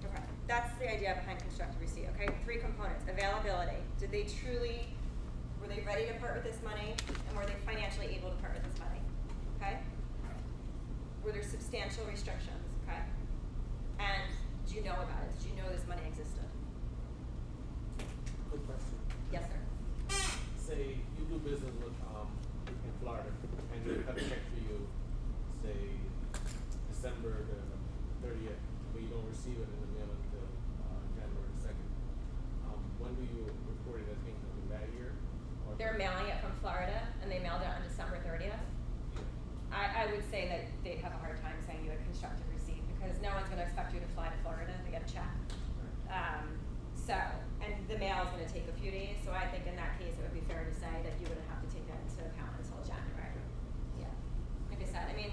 Okay, that's the idea behind constructive receipt, okay? 3 components. Availability. Were they ready to part with this money, and were they financially able to part with this money, okay? Were there substantial restrictions, okay? And did you know about it? Did you know this money existed? Good question. Yes, sir. Say you do business with in Florida, and they cut a check for you, say December the 30th, but you don't receive it in the mail until January 2nd. When do you report it as income in that year? Or They're mailing it from Florida, and they mailed it on December 30th. I would say that they'd have a hard time saying you had constructive receipt because no one's going to expect you to fly to Florida to get a check. And the mail is going to take a few days, so I think in that case it would be fair to say that you wouldn't have to take that into account until January. Yeah. Like I said, I mean,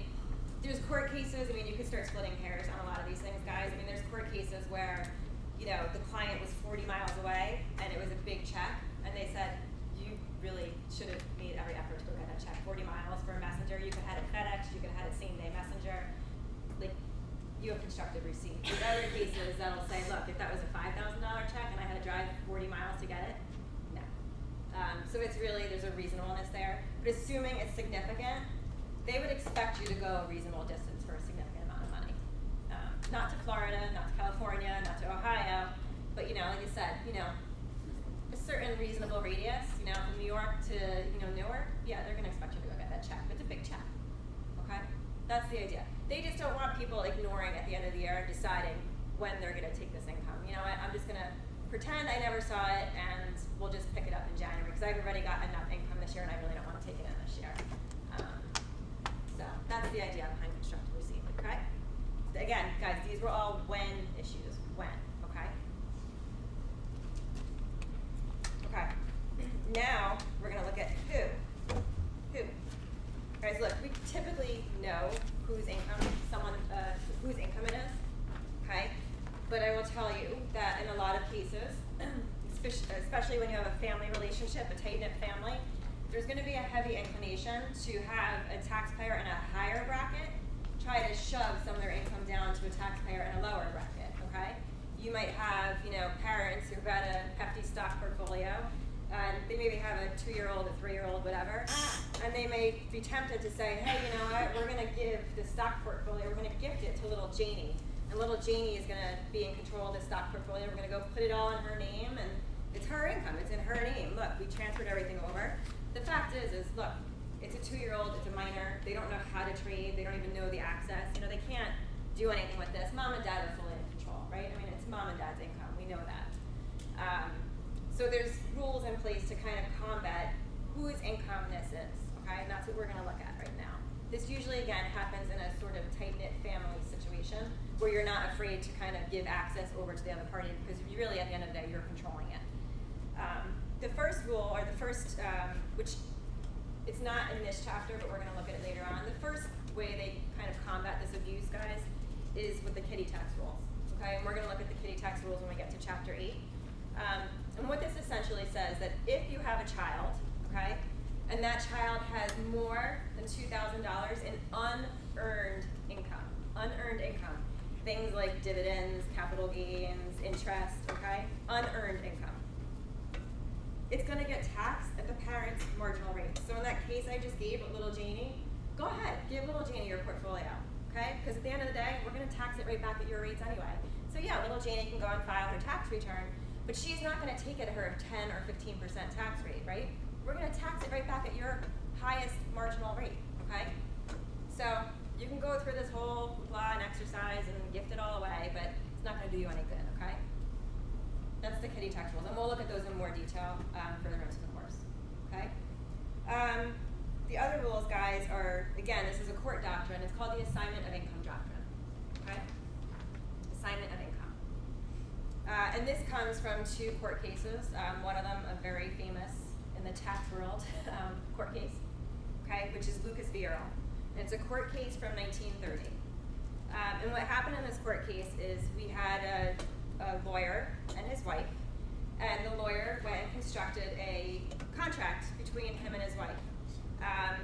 there's court cases, I mean, you could start splitting hairs on a lot of these things, guys. I mean, there's court cases where, you know, the client was 40 miles away and it was a big check, and they said, you really should have made every effort to go get that check. 40 miles for a messenger, you could have had it FedEx, you could have had it same day messenger. Like, you have constructive receipt. There's other cases that'll say, look, if that was a $5,000 check and I had to drive 40 miles to get it, no. So it's really, there's a reasonableness there. But assuming it's significant, they would expect you to go a reasonable distance for a significant amount of money. Not to Florida, not to California, not to Ohio, but, you know, like I said, you know, a certain reasonable radius, you know, from New York to, you know, Newark, yeah, they're gonna expect you to go get that check. It's a big check, okay? That's the idea. They just don't want people ignoring at the end of the year and deciding when they're gonna take this income. You know what, I'm just gonna pretend I never saw it and we'll just pick it up in January because I've already got enough income this year and I really don't wanna take it in this year. So that's the idea behind constructive receipt, okay? Again, guys, these were all when issues, when, okay? Okay, now we're gonna look at who. Guys, look, we typically know whose income it is, okay? But I will tell you that in a lot of cases, especially when you have a family relationship, a tight-knit family, there's gonna be a heavy inclination to have a taxpayer in a higher bracket try to shove some of their income down to a taxpayer in a lower bracket, okay? You might have, you know, parents who've got a hefty stock portfolio, and they maybe have a 2-year-old, a 3-year-old, whatever, and they may be tempted to say, hey, you know what, we're gonna give the stock portfolio, we're gonna gift it to little Janie, and little Janie is gonna be in control of the stock portfolio, we're gonna go put it all in her name, and it's her income, it's in her name, look, we transferred everything over. The fact is look, it's a 2-year-old, it's a minor, they don't know how to trade, they don't even know the access, you know, they can't do anything with this. Mom and dad are fully in control, right? I mean, it's mom and dad's income, we know that. So there's rules in place to kind of combat whose income this is, okay? And that's what we're gonna look at right now. This usually, again, happens in a sort of tight-knit family situation where you're not afraid to kind of give access over to the other party because you really, at the end of the day, you're controlling it. The first rule, or the first, which it's not in this chapter, but we're gonna look at it later on. The first way they kind of combat this abuse, guys, is with the kiddie tax rules, okay? And we're gonna look at the kiddie tax rules when we get to chapter 8. And what this essentially says, that if you have a child, okay, and that child has more than $2,000 in unearned income, things like dividends, capital gains, interest, okay, unearned income, it's gonna get taxed at the parent's marginal rate. So in that case I just gave with little Janie, go ahead, give little Janie your portfolio, okay? Because at the end of the day, we're gonna tax it right back at your rates anyway. So yeah, little Janie can go and file her tax return, but she's not gonna take it at her 10 or 15% tax rate, right? We're gonna tax it right back at your highest marginal rate, okay? So you can go through this whole blah and exercise and gift it all away, but it's not gonna do you any good, okay? That's the kiddie tax rules, and we'll look at those in more detail further into the course, okay? The other rules, guys, are, again, this is a court doctrine. It's called the assignment of income doctrine, okay? Assignment of income. And this comes from 2 court cases. One of them, a very famous in the tax world court case, okay, which is Lucas v. Earl. And it's a court case from 1930. And what happened in this court case is we had a lawyer and his wife, and the lawyer went and constructed a contract between him and his wife.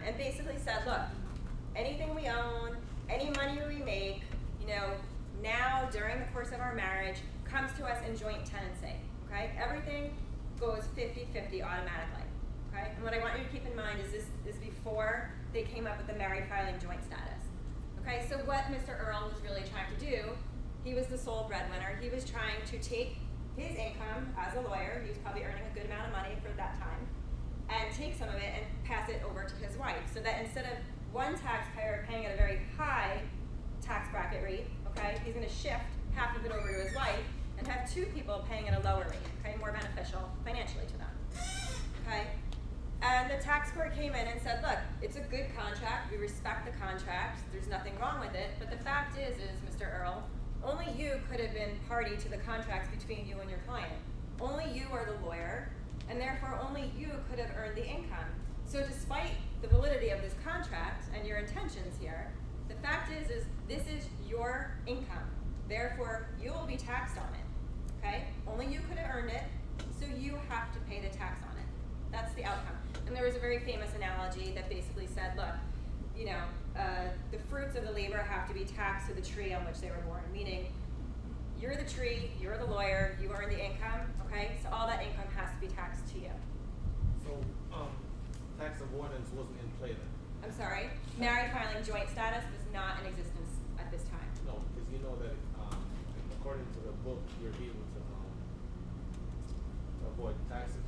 And basically said, look, anything we own, any money we make, you know, now during the course of our marriage comes to us in joint tenancy, okay? Everything goes 50-50 automatically, okay? And what I want you to keep in mind is this is before they came up with the married filing joint status, okay? So what Mr. Earl was really trying to do, he was the sole breadwinner. He was trying to take his income as a lawyer, he was probably earning a good amount of money for that time, and take some of it and pass it over to his wife, so that instead of one taxpayer paying at a very high tax bracket rate, okay, he's gonna shift half of it over to his wife and have 2 people paying at a lower rate, okay, more beneficial financially to them, okay? And the tax court came in and said, look, it's a good contract, we respect the contract, there's nothing wrong with it, but the fact is, Mr. Earl, only you could have been party to the contracts between you and your client. Only you are the lawyer, and therefore only you could have earned the income. So despite the validity of this contract and your intentions here, the fact is this is your income. Therefore, you will be taxed on it, okay? Only you could have earned it, so you have to pay the tax on it. That's the outcome. And there was a very famous analogy that basically said, look, you know, the fruits of the labor have to be taxed to the tree on which they were born, meaning you're the tree, you're the lawyer, you earn the income, okay? So all that income has to be taxed to you. So, tax avoidance wasn't in play then? I'm sorry, married filing joint status was not in existence at this time. No, because you know that, according to the book, you're able to, avoid taxes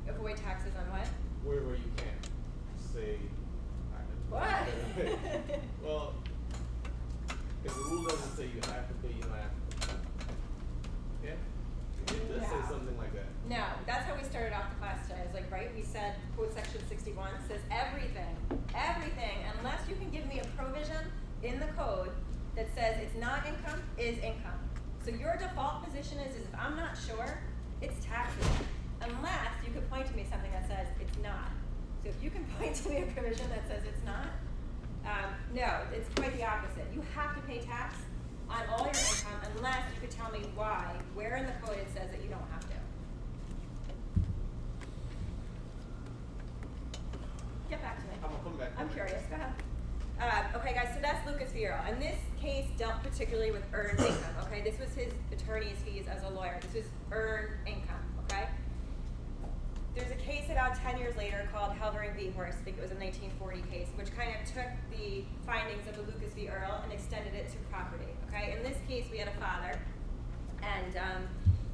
Avoid taxes on what? wherever you can. Say, What? well, if the rule doesn't say you have to pay, you don't have to pay. Yeah? It does say No. something like that. No, that's how we started off the class today. It's like, right, we said, quote section 61 says everything, unless you can give me a provision in the code that says it's not income, is income. So your default position is if I'm not sure, it's taxable, unless you could point to me something that says it's not. So if you can point to me a provision that says it's not, no, it's quite the opposite. You have to pay tax on all your income unless you could tell me why, where in the code it says that you don't have to. Get back to me. I'm gonna come back. I'm curious, go ahead. Okay guys, so that's Lucas v. Earl. And this case dealt particularly with earned income, okay? This was his attorney's fees as a lawyer. This was earned income, okay? There's a case about 10 years later called Halvering v. Horse, I think it was a 1940 case, which kind of took the findings of the Lucas v. Earl and extended it to property, okay? In this case, we had a father, and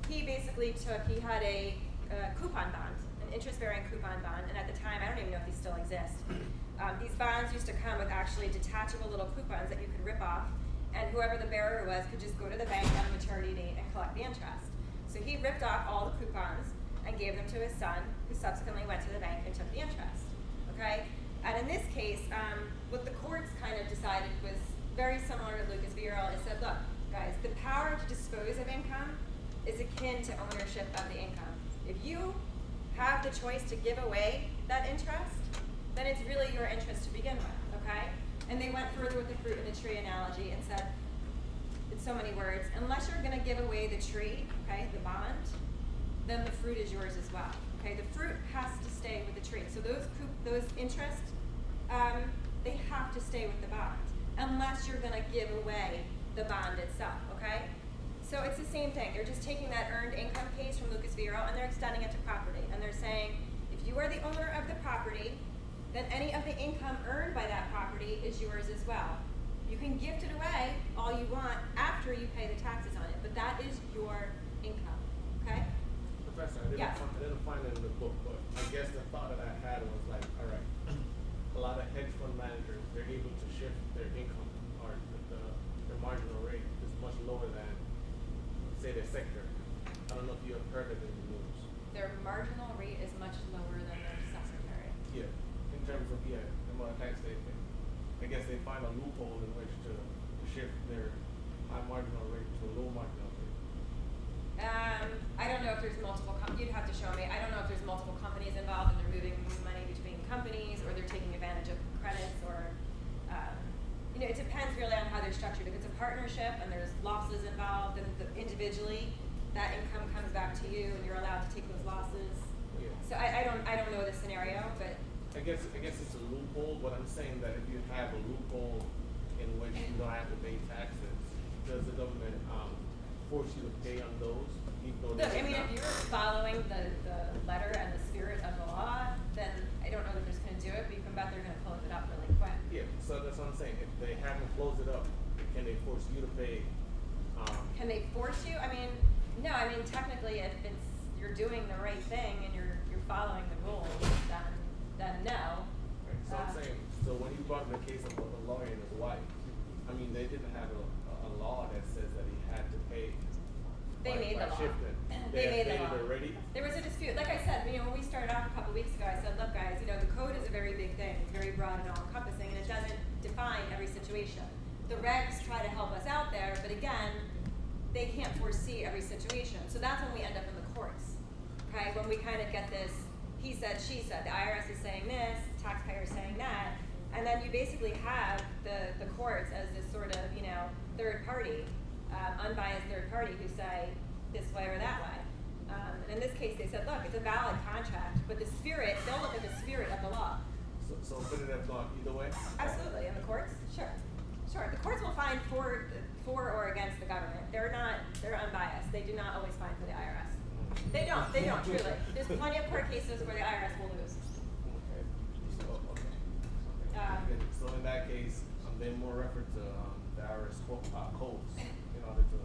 he basically he had a coupon bond, an interest-bearing coupon bond, and at the time, I don't even know if these still exist. These bonds used to come with actually detachable little coupons that you could rip off, and whoever the bearer was could just go to the bank on a maturity date and collect the interest. So he ripped off all the coupons and gave them to his son, who subsequently went to the bank and took the interest, okay? And in this case, what the courts kind of decided was very similar to Lucas v. Earl. It said, look, guys, the power to dispose of income is akin to ownership of the income. If you have the choice to give away that interest, then it's really your interest to begin with, okay? And they went further with the fruit and the tree analogy and said, in so many words, unless you're gonna give away the tree, okay, the bond, then the fruit is yours as well, okay? The fruit has to stay with the tree. So those interests, they have to stay with the bond, unless you're gonna give away the bond itself, okay? So it's the same thing. They're just taking that earned income case from Lucas Vero and they're extending it to property. And they're saying, if you are the owner of the property, then any of the income earned by that property is yours as well. You can gift it away all you want after you pay the taxes on it, but that is your income, okay? Professor, Yeah. I didn't find it in the book, but I guess the thought that I had was like, all right, a lot of hedge fund managers, they're able to shift their income or their marginal rate is much lower than, say, their sector. I don't know if you have heard of it in the news. Their marginal rate is much lower than their secondary. Yeah, in terms of, the amount of tax they pay. I guess they find a loophole in which to shift their high marginal rate to a low marginal rate. I don't know if there's multiple you'd have to show me. I don't know if there's multiple companies involved and they're moving money between companies or they're taking advantage of credits or, it depends really on how they're structured. If it's a partnership and there's losses involved, then individually that income comes back to you and you're allowed to take those losses. Yeah. So I don't know the scenario, but I guess it's a loophole, but I'm saying that if you have a loophole in which you don't have to pay taxes, does the government force you to pay on those? Even though look, I mean, if you're following the letter and the spirit of the law, then I don't know that they're just gonna do it, but you can bet they're gonna close it up really quick. yeah, so that's what I'm saying. If they haven't closed it up, can they force you to pay? Can they force you? I mean, no, I mean, technically, if you're doing the right thing and you're following the rules, then no. Right, so I'm saying, so when you brought up the case of a lawyer and his wife, I mean, they didn't have a law that says that he had to pay. They made the law. Shifting. They made had the law. it already. There was a dispute. Like I said, when we started off a couple weeks ago, I said, look guys, the code is a very big thing. It's very broad and all encompassing and it doesn't define every situation. The regs try to help us out there, but again, they can't foresee every situation. So that's when we end up in the courts, okay? When we kind of get this, he said, she said, the IRS is saying this, taxpayer is saying that, and then you basically have the courts as this sort of, third party, unbiased third party who say this way or that way. And in this case, they said, look, it's a valid contract, but they'll look at the spirit of the law. So put it up gone either way? Absolutely, in the courts, sure. The courts will find for or against the government. They're unbiased. They do not always find for the IRS. They don't truly. There's plenty of court cases where the IRS will lose. Okay. So in that case, they more refer to the IRS codes in order to.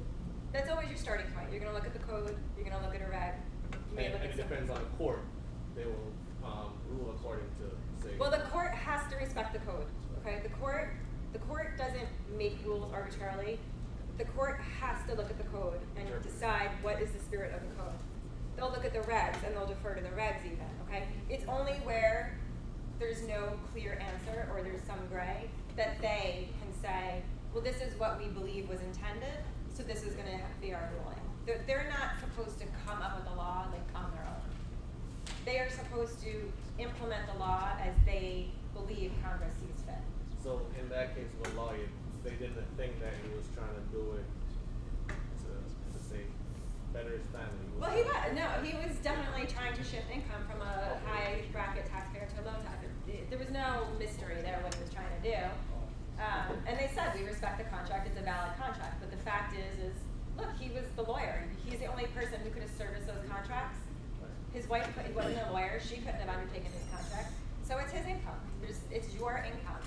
That's always your starting point. You're going to look at the code. You're going to look at a reg. You may And look it at some- depends on the court. They will rule according to say. Well, the court has to respect the code. Okay, the court doesn't make rules arbitrarily. The court has to look at the code and Sure. decide what is the spirit of the code. They'll look at the regs and they'll defer to the regs even. Okay, it's only where there's no clear answer or there's some gray that they can say, well, this is what we believe was intended, so this is going to be our ruling. They're not supposed to come up with a law like on their own. They are supposed to implement the law as they believe Congress sees fit. So in that case, with a lawyer, they didn't think that he was trying to do it to say better his family. Well, he was definitely trying to shift income from a high bracket taxpayer to a low tax. There was no mystery there what he was trying to do. And they said, we respect the contract, it's a valid contract. But the fact is look, he was the lawyer. He's the only person who could have serviced those contracts. His wife wasn't a lawyer, she couldn't have undertaken his contract. So it's his income. It's your income.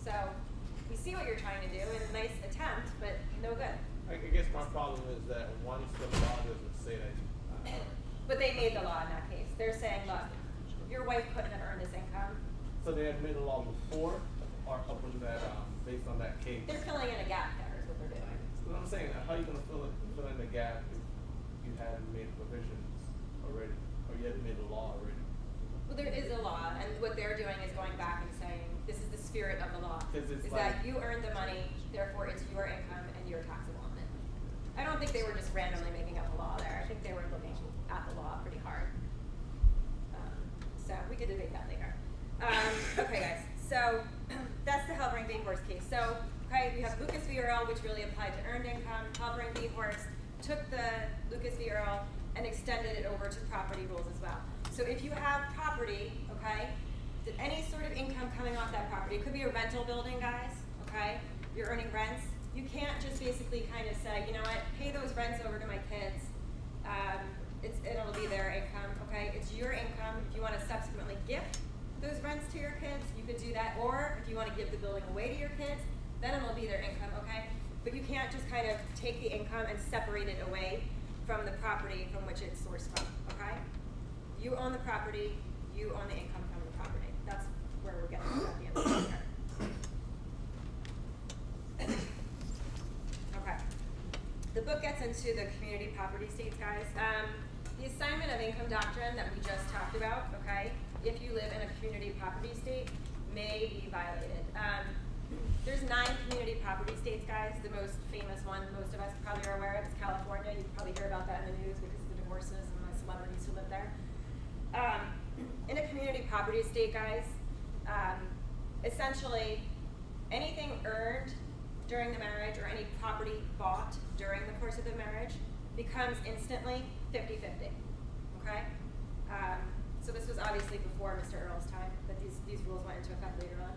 So we see what you're trying to do, and a nice attempt, but no good. I guess my problem is that once the law doesn't say that. But they made the law in that case. They're saying, look, your wife couldn't have earned this income. So they had made a law before, or up with that, based on that case. They're filling in a gap there is what they're doing. So what I'm saying, how are you gonna fill in the gap if you hadn't made provisions already, or you hadn't made a law already? Well, there is a law, and what they're doing is going back and saying, this is the spirit of the law. 'Cause it's Is like- that you earned the money, therefore it's your income and you're taxable on it. I don't think they were just randomly making up a law there. I think they were looking at the law pretty hard. So we could debate that later. Okay, guys, so that's the Halvering v. Horst case. So, okay, we have Lucas v. Earl, which really applied to earned income. Halvering v. Horst took the Lucas v. Earl and extended it over to property rules as well. So if you have property, okay, any sort of income coming off that property, it could be a rental building, guys, okay, you're earning rents, you can't just basically kind of say, you know what, pay those rents over to my kids, it'll be their income, okay, it's your income. If you want to subsequently gift those rents to your kids, you could do that, or if you want to give the building away to your kids, then it'll be their income, okay, but you can't just kind of take the income and separate it away from the property from which it's sourced from, okay? You own the property, you own the income from the property. That's where we're getting to at the end of the year. Okay. The book gets into the community property states, guys. The assignment of income doctrine that we just talked about, okay, if you live in a community property state, may be violated. There's 9 community property states, guys. The most famous one, most of us probably are aware of, is California. You probably hear about that in the news because of the divorces and the celebrities who live there. In a community property state, guys, essentially anything earned during the marriage or any property bought during the course of the marriage becomes instantly 50-50, okay? So this was obviously before Mr. Earl's time, but these rules went into effect later on.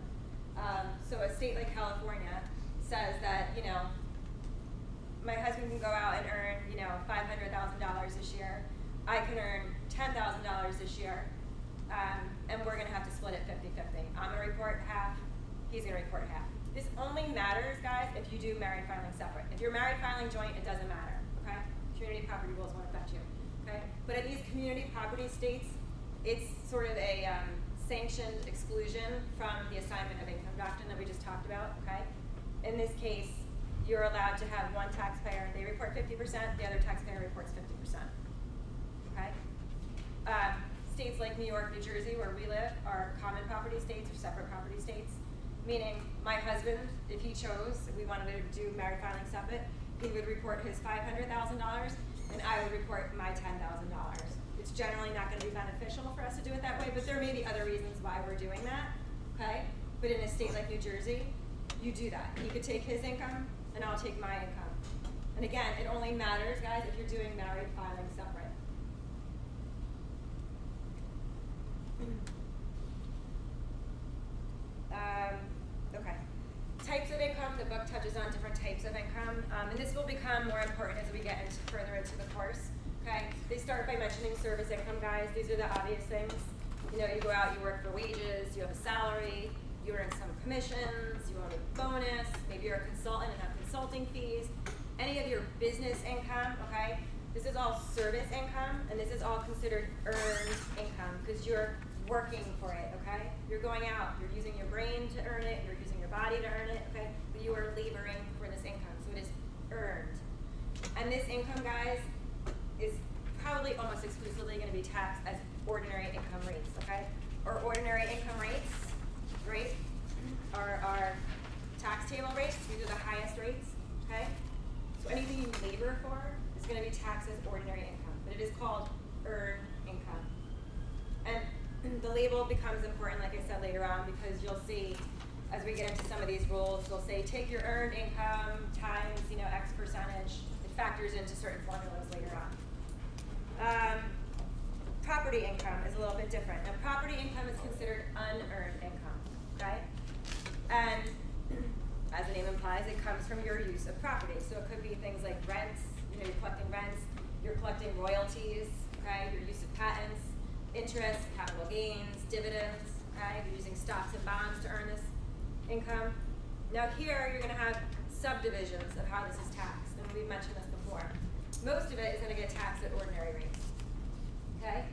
So a state like California says that, you know, my husband can go out and earn, you know, $500,000 this year. I can earn $10,000 this year, and we're going to have to split it 50-50. I'm going to report half, he's going to report half. This only matters, guys, if you do married filing separate. If you're married filing joint, it doesn't matter, okay? Community property rules won't affect you, okay? But in these community property states, it's sort of a sanctioned exclusion from the assignment of income doctrine that we just talked about, okay? In this case, you're allowed to have one taxpayer, they report 50%, the other taxpayer reports 50%, okay? States like New York, New Jersey, where we live, are common property states or separate property states, meaning my husband, if he chose, if we wanted to do married filing separate, he would report his $500,000 and I would report my $10,000. It's generally not going to be beneficial for us to do it that way, but there may be other reasons why we're doing that, okay? But in a state like New Jersey, you do that. He could take his income, and I'll take my income. And again, it only matters, guys, if you're doing married filing separate. Okay. Types of income, the book touches on different types of income, and this will become more important as we get further into the course. Okay, they start by mentioning service income, guys. These are the obvious things. You know, you go out, you work for wages, you have a salary, you earn some commissions, you earn a bonus, maybe you're a consultant and have consulting fees. Any of your business income, okay? This is all service income, and this is all considered earned income because you're working for it, okay? You're going out, you're using your brain to earn it, you're using your body to earn it, okay? But you are laboring for this income, so it is earned. And this income, guys, is probably almost exclusively going to be taxed as ordinary income rates, okay? Or ordinary income rates, right, are our tax table rates. These are the highest rates, okay? So anything you labor for is going to be taxed as ordinary income, but it is called earned income. And the label becomes important, like I said, later on, because you'll see, as we get into some of these rules, they'll say, take your earned income times, you know, X percentage. It factors into certain formulas later on. Property income is a little bit different. Now, property income is considered unearned income, right? And as the name implies, it comes from your use of property. So it could be things like rents, you know, you're collecting rents, you're collecting royalties, okay? Your use of patents, interest, capital gains, dividends, okay? You're using stocks and bonds to earn this income. Now here, you're gonna have subdivisions of how this is taxed, and we've mentioned this before. Most of it is gonna get taxed at ordinary rates, okay?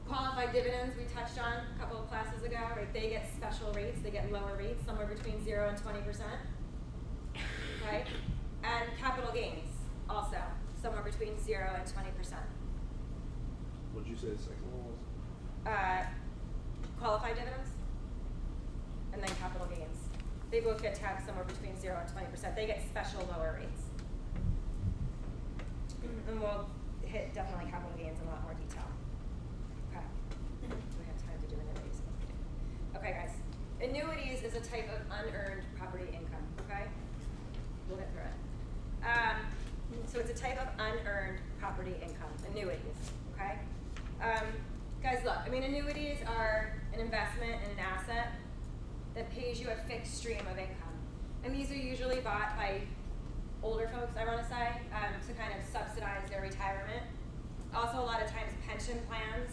Qualified dividends we touched on a couple of classes ago, right? They get special rates, they get lower rates, somewhere between 0 and 20%, right? And capital gains, also, somewhere between 0 and 20%. What did you say the second one was? Qualified dividends, and then capital gains. They both get taxed somewhere between 0 and 20%. They get special lower rates. And we'll hit definitely capital gains in a lot more detail. Okay. Do we have time to do annuities? Okay. annuities is a type of unearned property income, okay? We'll get through it. So it's a type of unearned property income, annuities, okay? Guys, look, I mean, annuities are an investment in an asset that pays you a fixed stream of income. And these are usually bought by older folks, I want to say, to kind of subsidize their retirement. Also, a lot of times pension plans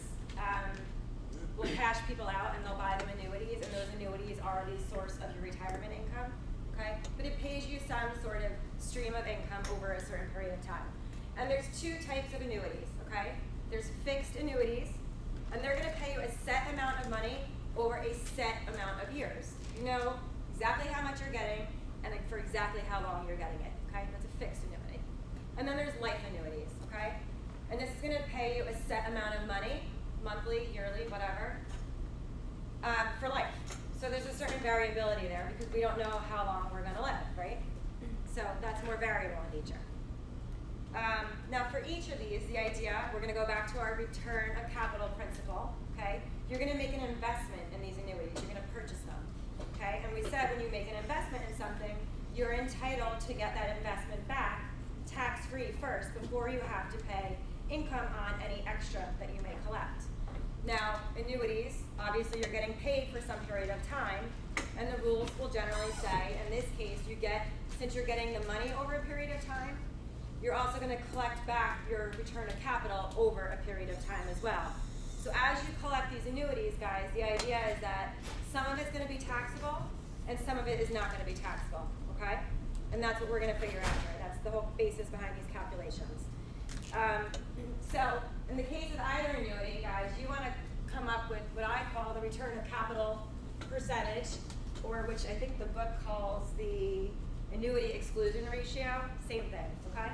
will cash people out and they'll buy them annuities, and those annuities are the source of your retirement income, okay? But it pays you some sort of stream of income over a certain period of time. And there's two types of annuities, okay? There's fixed annuities, and they're gonna pay you a set amount of money over a set amount of years. You know exactly how much you're getting and for exactly how long you're getting it, okay? That's a fixed annuity. And then there's life annuities, okay? And this is gonna pay you a set amount of money, monthly, yearly, whatever, for life. So there's a certain variability there because we don't know how long we're gonna live, right? So that's more variable in nature. Now for each of these, the idea, we're gonna go back to our return of capital principle, okay? You're gonna make an investment in these annuities, you're gonna purchase them, okay? And we said when you make an investment in something, you're entitled to get that investment back tax-free first before you have to pay income on any extra that you may collect. Now, annuities, obviously you're getting paid for some period of time, and the rules will generally say, in this case, you get, since you're getting the money over a period of time, you're also gonna collect back your return of capital over a period of time as well. So as you collect these annuities, guys, the idea is that some of it's gonna be taxable, and some of it is not gonna be taxable, okay? And that's what we're gonna figure out here. That's the whole basis behind these calculations. So in the case of either annuity, guys, you want to come up with what I call the return of capital percentage, or which I think the book calls the annuity exclusion ratio. Same thing, okay?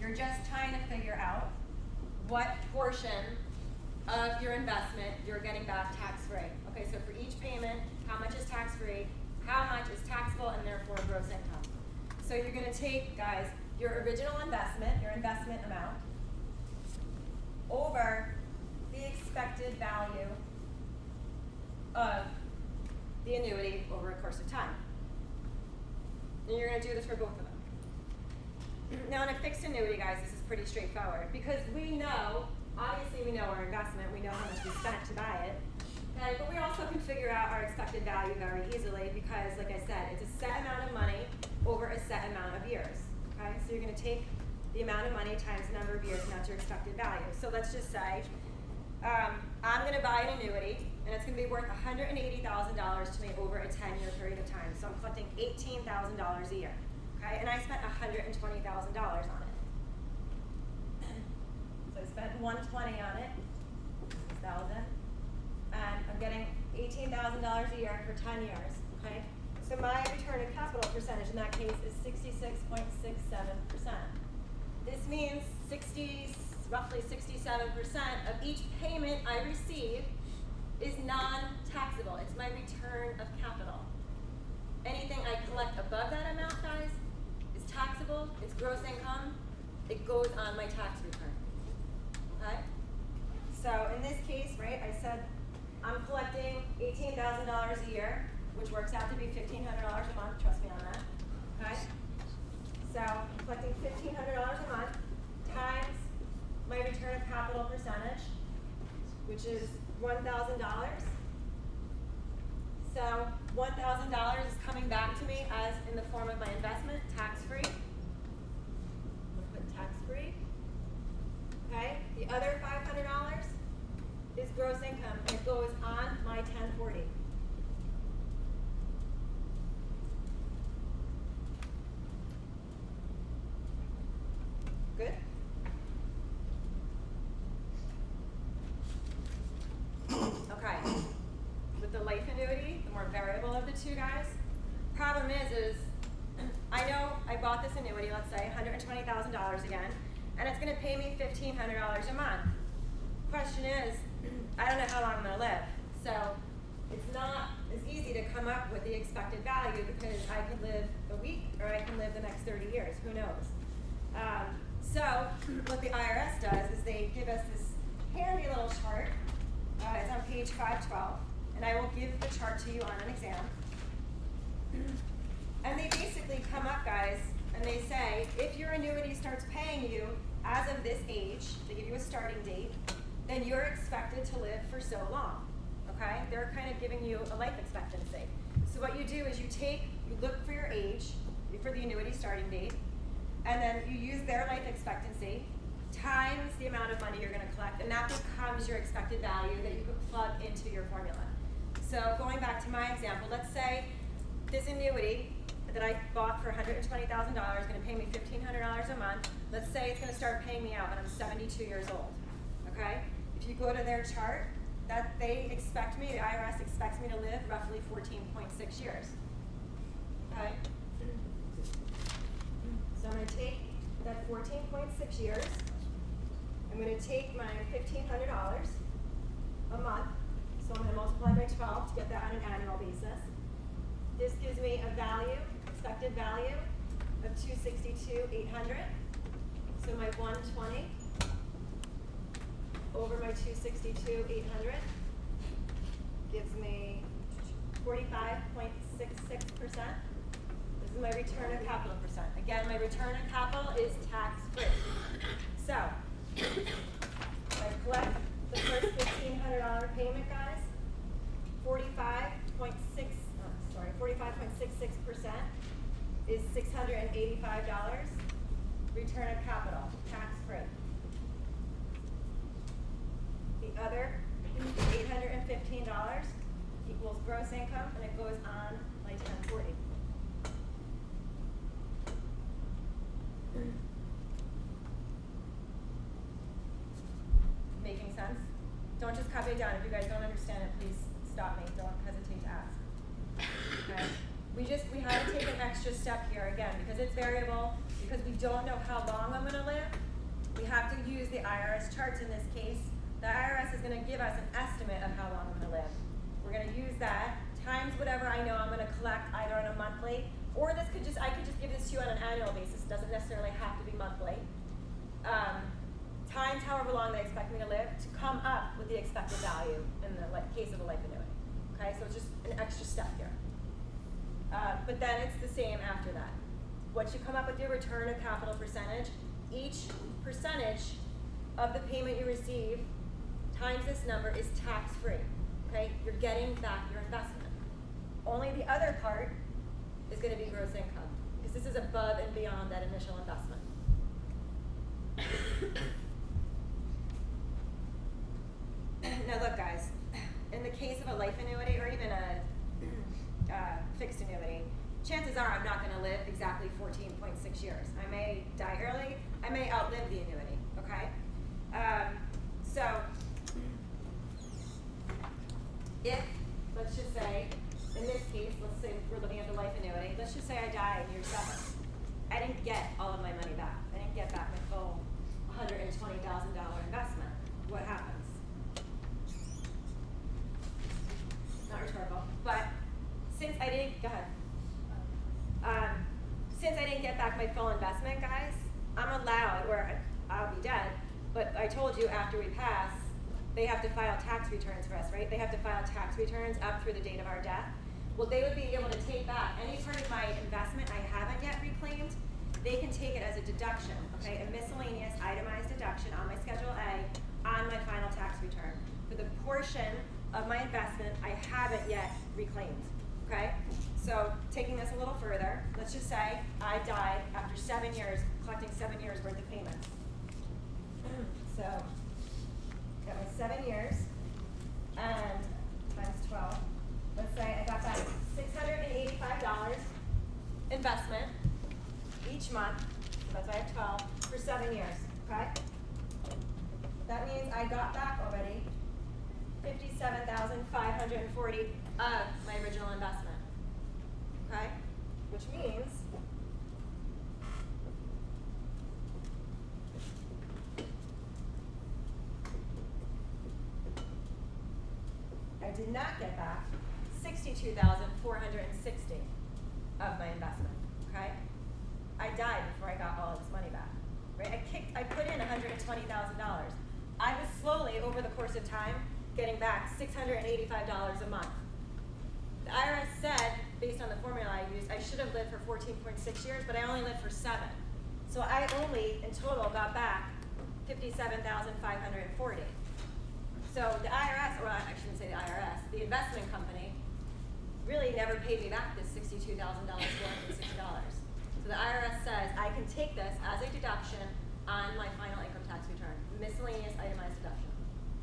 You're just trying to figure out what portion of your investment you're getting back tax-free. Okay, so for each payment, how much is tax-free, how much is taxable, and therefore gross income. So you're going to take, guys, your original investment, your investment amount, over the expected value of the annuity over a course of time. And you're going to do this for both of them. Now in a fixed annuity, guys, this is pretty straightforward because we know, obviously we know our investment, we know how much we spent to buy it, okay? But we also can figure out our expected value very easily because, like I said, it's a set amount of money over a set amount of years. Okay, so you're going to take the amount of money times the number of years, and that's your expected value. So let's just say I'm going to buy an annuity, and it's going to be worth $180,000 to me over a 10-year period of time. So I'm collecting $18,000 a year. Okay, and I spent $120,000 on it. So I spent $120 on it, $6,000, and I'm getting $18,000 a year for 10 years. Okay. So my return of capital percentage in that case is 66.67%. This means roughly 67% of each payment I receive is non-taxable. It's my return of capital. Anything I collect above that amount, guys, is taxable, it's gross income, it goes on my tax return, okay? So in this case, right, I said I'm collecting $18,000 a year, which works out to be $1,500 a month, trust me on that, okay? So I'm collecting $1,500 a month times my return of capital percentage, which is $1,000. So $1,000 is coming back to me as in the form of my investment, tax-free. We'll put tax-free, okay? The other $500 is gross income, and it goes on my 1040. Good? Okay. With the life annuity, the more variable of the two, guys, problem is I know I bought this annuity, let's say $120,000 again, and it's going to pay me $1,500 a month. Question is, I don't know how long I'm going to live, so it's not as easy to come up with the expected value because I could live a week or I can live the next 30 years, who knows? So what the IRS does is they give us this handy little chart. It's on page 512. and I will give the chart to you on an exam. And they basically come up, guys, and they say, if your annuity starts paying you as of this age, they give you a starting date, then you're expected to live for so long, okay? They're kind of giving you a life expectancy. So what you do is you look for your age, for the annuity starting date, and then you use their life expectancy times the amount of money you're gonna collect, and that becomes your expected value that you could plug into your formula. So going back to my example, let's say this annuity that I bought for $120,000 is gonna pay me $1,500 a month. Let's say it's gonna start paying me out when I'm 72 years old, okay? If you go to their chart, that they expect me, the IRS expects me to live roughly 14.6 years, okay? So I'm gonna take that 14.6 years, I'm gonna take my $1,500 a month, so I'm gonna multiply by 12 to get that on an annual basis. This gives me a value, expected value of $262,800. So my 120 over my $262,800 gives me 45.66%. This is my return on capital percent. Again, my return on capital is tax-free. So, I collect the first $1,500 payment, guys. 45.66% is $685. Return on capital, tax-free. The other $815 equals gross income, and it goes on like 1040. Making sense? Don't just copy it down. If you guys don't understand it, please stop me. Don't hesitate to ask. Okay? We had to take an extra step here again because it's variable, because we don't know how long I'm gonna live. We have to use the IRS charts in this case. The IRS is gonna give us an estimate of how long I'm gonna live. We're gonna use that times whatever I know I'm gonna collect either on a monthly, or I could just give this to you on an annual basis. It doesn't necessarily have to be monthly. Times however long they expect me to live to come up with the expected value in the case of a life annuity. Okay, so it's just an extra step here. But then it's the same after that. Once you come up with your return of capital percentage, each percentage of the payment you receive times this number is tax-free. Okay, you're getting back your investment. Only the other part is going to be gross income, because this is above and beyond that initial investment. Now look, guys, in the case of a life annuity or even a fixed annuity, chances are I'm not going to live exactly 14.6 years. I may die early, I may outlive the annuity, okay? So, if, let's just say, in this case, let's say we're looking at the life annuity, let's just say I die in year 7. I didn't get all of my money back. I didn't get back my full $120,000 investment. What happens? Not rhetorical, but since I didn't, go ahead. Since I didn't get back my full investment, guys, I'm allowed, or I'll be dead, but I told you after we pass, they have to file tax returns for us, right? They have to file tax returns up through the date of our death. Well, they would be able to take back any part of my investment I haven't yet reclaimed. They can take it as a deduction, okay? A miscellaneous itemized deduction on my Schedule A on my final tax return for the portion of my investment I haven't yet reclaimed, okay? So taking this a little further, let's just say I died after 7 years, collecting 7 years worth of payments. So, got my 7 years, and times 12. Let's say I got that $685 investment each month, that's why I have 12, for 7 years, okay? That means I got back already $57,540 of my original investment, okay? Which means I did not get back $62,460 of my investment, okay? I died before I got all of this money back, right? I put in $120,000. I was slowly, over the course of time, getting back $685 a month. The IRS said, based on the formula I used, I should have lived for 14.6 years, but I only lived for 7. So I only, in total, got back $57,540. So the IRS, or I shouldn't say the IRS, the investment company, really never paid me back this $62,460. So the IRS says I can take this as a deduction on my final income tax return, miscellaneous itemized deduction,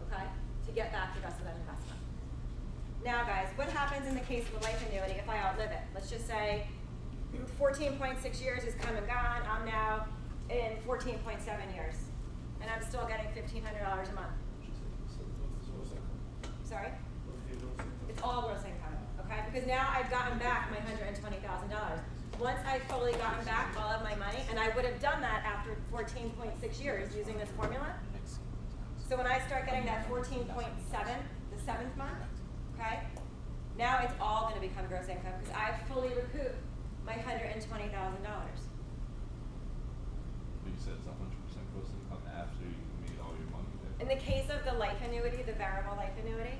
okay, to get back the rest of that investment. Now guys, what happens in the case of a life annuity if I outlive it? Let's just say 14.6 years is come and gone, I'm now in 14.7 years, and I'm still getting $1,500 a month. Sorry? It's all gross income, okay? Because now I've gotten back my $120,000. Once I've fully gotten back all of my money, and I would have done that after 14.6 years using this formula. So when I start getting that 14.7, the 7th month, okay? Now it's all gonna become gross income because I've fully recouped my $120,000. But you said it's 100% gross income after you made all your money there. In the case of the life annuity, the variable life annuity,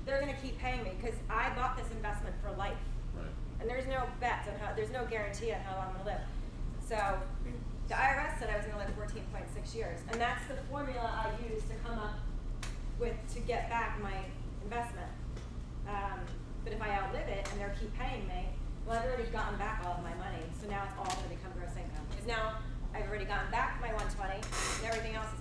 they're gonna keep paying me because I bought this investment for life. Right. And there's no bets on how, there's no guarantee on how long I'm gonna live. So the IRS said I was gonna live 14.6 years, and that's the formula I used to come up with to get back my investment. But if I outlive it and they keep paying me, well, I've already gotten back all of my money, so now it's all gonna become gross income. Because now I've already gotten back my 120, and everything else is